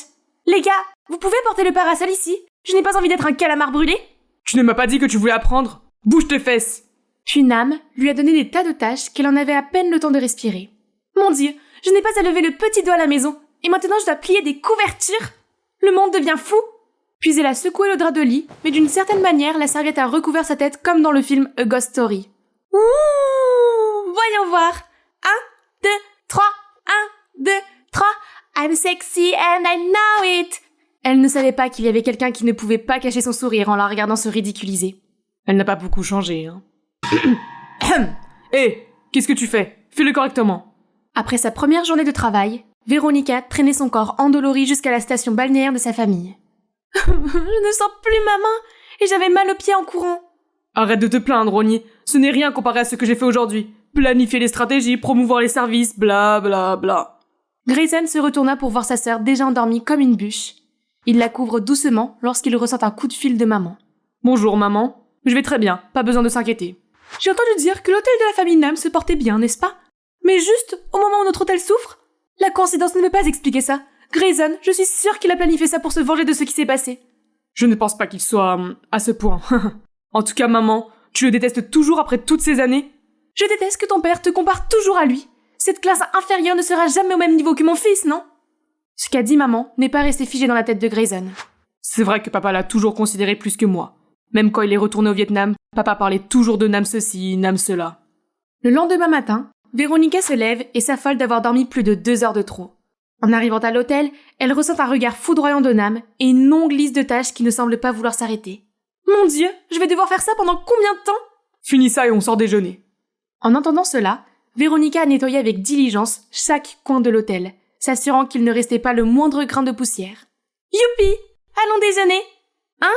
Les gars, vous pouvez porter le parasol ici? Je n'ai pas envie d'être un calamar brûlé. Tu ne m'as pas dit que tu voulais apprendre? Bouge tes fesses! Puis Nam lui a donné des tas de tâches qu'elle en avait à peine le temps de respirer. Mon Dieu, je n'ai pas à lever le petit doigt à la maison, et maintenant je dois plier des couvertures. Le monde devient fou. Puis elle a secoué le drap de lit, mais d'une certaine manière, la serviette a recouvert sa tête comme dans le film A Ghost Story. Ouh, voyons voir. 1, 2, 3, 1, 2, 3. I'm sexy and I know it. Elle ne savait pas qu'il y avait quelqu'un qui ne pouvait pas cacher son sourire en la regardant se ridiculiser. Elle n'a pas beaucoup changé, hein. Hé, qu'est-ce que tu fais? Fais-le correctement. Après sa première journée de travail, Véronica traînait son corps endolori jusqu'à la station balnéaire de sa famille. Je ne sens plus ma main et j'avais mal aux pieds en courant. Arrête de te plaindre, Ronnie. Ce n'est rien comparé à ce que j'ai fait aujourd'hui. Planifier les stratégies, promouvoir les services, bla bla bla. Grayson se retourna pour voir sa sœur déjà endormie comme une bûche. Il la couvre doucement lorsqu'il ressent un coup de fil de maman. Bonjour maman. Je vais très bien, pas besoin de s'inquiéter. J'ai entendu dire que l'hôtel de la famille Nam se portait bien, n'est-ce pas? Mais juste au moment où notre hôtel souffre? La coïncidence ne peut pas expliquer ça. Grayson, je suis sûre qu'il a planifié ça pour se venger de ce qui s'est passé. Je ne pense pas qu'il soit à ce point. En tout cas, maman, tu le détestes toujours après toutes ces années? Je déteste que ton père te compare toujours à lui. Cette classe inférieure ne sera jamais au même niveau que mon fils, non? Ce qu'a dit maman n'est pas resté figé dans la tête de Grayson. C'est vrai que papa l'a toujours considéré plus que moi. Même quand il est retourné au Vietnam, papa parlait toujours de Nam ceci, Nam cela. Le lendemain matin, Véronica se lève et s'affole d'avoir dormi plus de 2 heures de trop. En arrivant à l'hôtel, elle ressent un regard foudroyant de Nam et une longue liste de tâches qui ne semble pas vouloir s'arrêter. Mon Dieu, je vais devoir faire ça pendant combien de temps? Finis ça et on sort déjeuner. En entendant cela, Véronica a nettoyé avec diligence chaque coin de l'hôtel, s'assurant qu'il ne restait pas le moindre grain de poussière. Youpi! Allons déjeuner! Hein?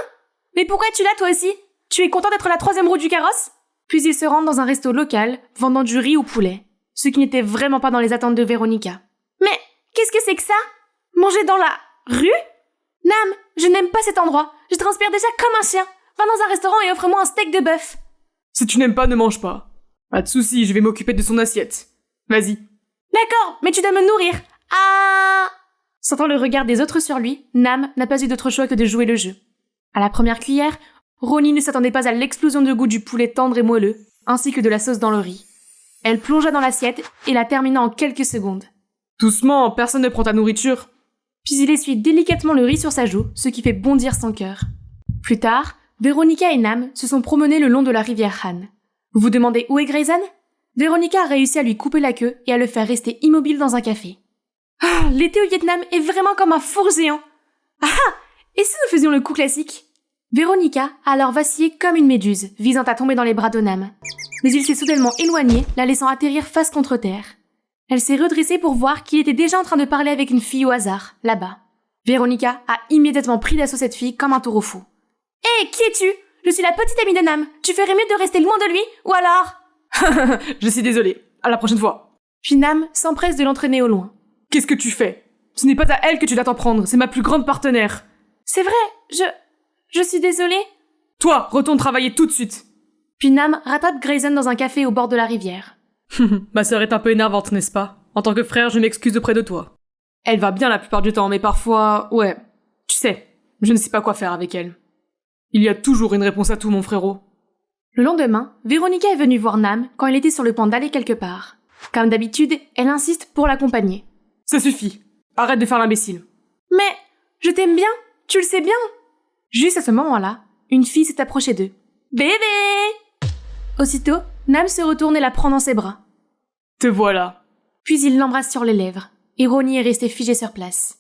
Mais pourquoi es-tu là toi aussi? Tu es content d'être la 3e roue du carrosse? Puis ils se rendent dans un resto local, vendant du riz au poulet, ce qui n'était vraiment pas dans les attentes de Véronica. Mais qu'est-ce que c'est que ça? Manger dans la rue? Nam, je n'aime pas cet endroit. Je transpire déjà comme un chien. Va dans un restaurant et offre-moi un steak de bœuf. Si tu n'aimes pas, ne mange pas. Pas de soucis, je vais m'occuper de son assiette. Vas-y. D'accord, mais tu dois me nourrir. Ah! Sentant le regard des autres sur lui, Nam n'a pas eu d'autre choix que de jouer le jeu. À la première cuillère, Ronnie ne s'attendait pas à l'explosion de goût du poulet tendre et moelleux, ainsi que de la sauce dans le riz. Elle plongea dans l'assiette et la termina en quelques secondes. Doucement, personne ne prend ta nourriture. Puis il essuie délicatement le riz sur sa joue, ce qui fait bondir son cœur. Plus tard, Véronica et Nam se sont promenés le long de la rivière Han. Vous vous demandez où est Grayson? Véronica a réussi à lui couper la queue et à le faire rester immobile dans un café. Ah, l'été au Vietnam est vraiment comme un four géant. Ah, et si nous faisions le coup classique? Véronica a alors vacillé comme une méduse, visant à tomber dans les bras de Nam. Mais il s'est soudainement éloigné, la laissant atterrir face contre terre. Elle s'est redressée pour voir qu'il était déjà en train de parler avec une fille au hasard, là-bas. Véronica a immédiatement pris d'assaut cette fille comme un taureau fou. « Hé, qui es-tu? Je suis la petite amie de Nam. Tu ferais mieux de rester loin de lui, ou alors… » Je suis désolée. À la prochaine fois. Puis Nam s'empresse de l'entraîner au loin. Qu'est-ce que tu fais? Ce n'est pas à elle que tu dois t'en prendre, c'est ma plus grande partenaire. C'est vrai, je suis désolée. Toi, retourne travailler tout de suite. Puis Nam rattrape Grayson dans un café au bord de la rivière. Ma sœur est un peu énervante, n'est-ce pas? En tant que frère, je m'excuse auprès de toi. Elle va bien la plupart du temps, mais parfois, ouais, tu sais, je ne sais pas quoi faire avec elle. Il y a toujours une réponse à tout, mon frérot. Le lendemain, Véronica est venue voir Nam quand elle était sur le point d'aller quelque part. Comme d'habitude, elle insiste pour l'accompagner. Ça suffit. Arrête de faire l'imbécile. Mais, je t'aime bien, tu le sais bien. Juste à ce moment-là, une fille s'est approchée d'eux. Bébé! Aussitôt, Nam se retourne et la prend dans ses bras. Te voilà. Puis il l'embrasse sur les lèvres, et Ronnie est resté figé sur place.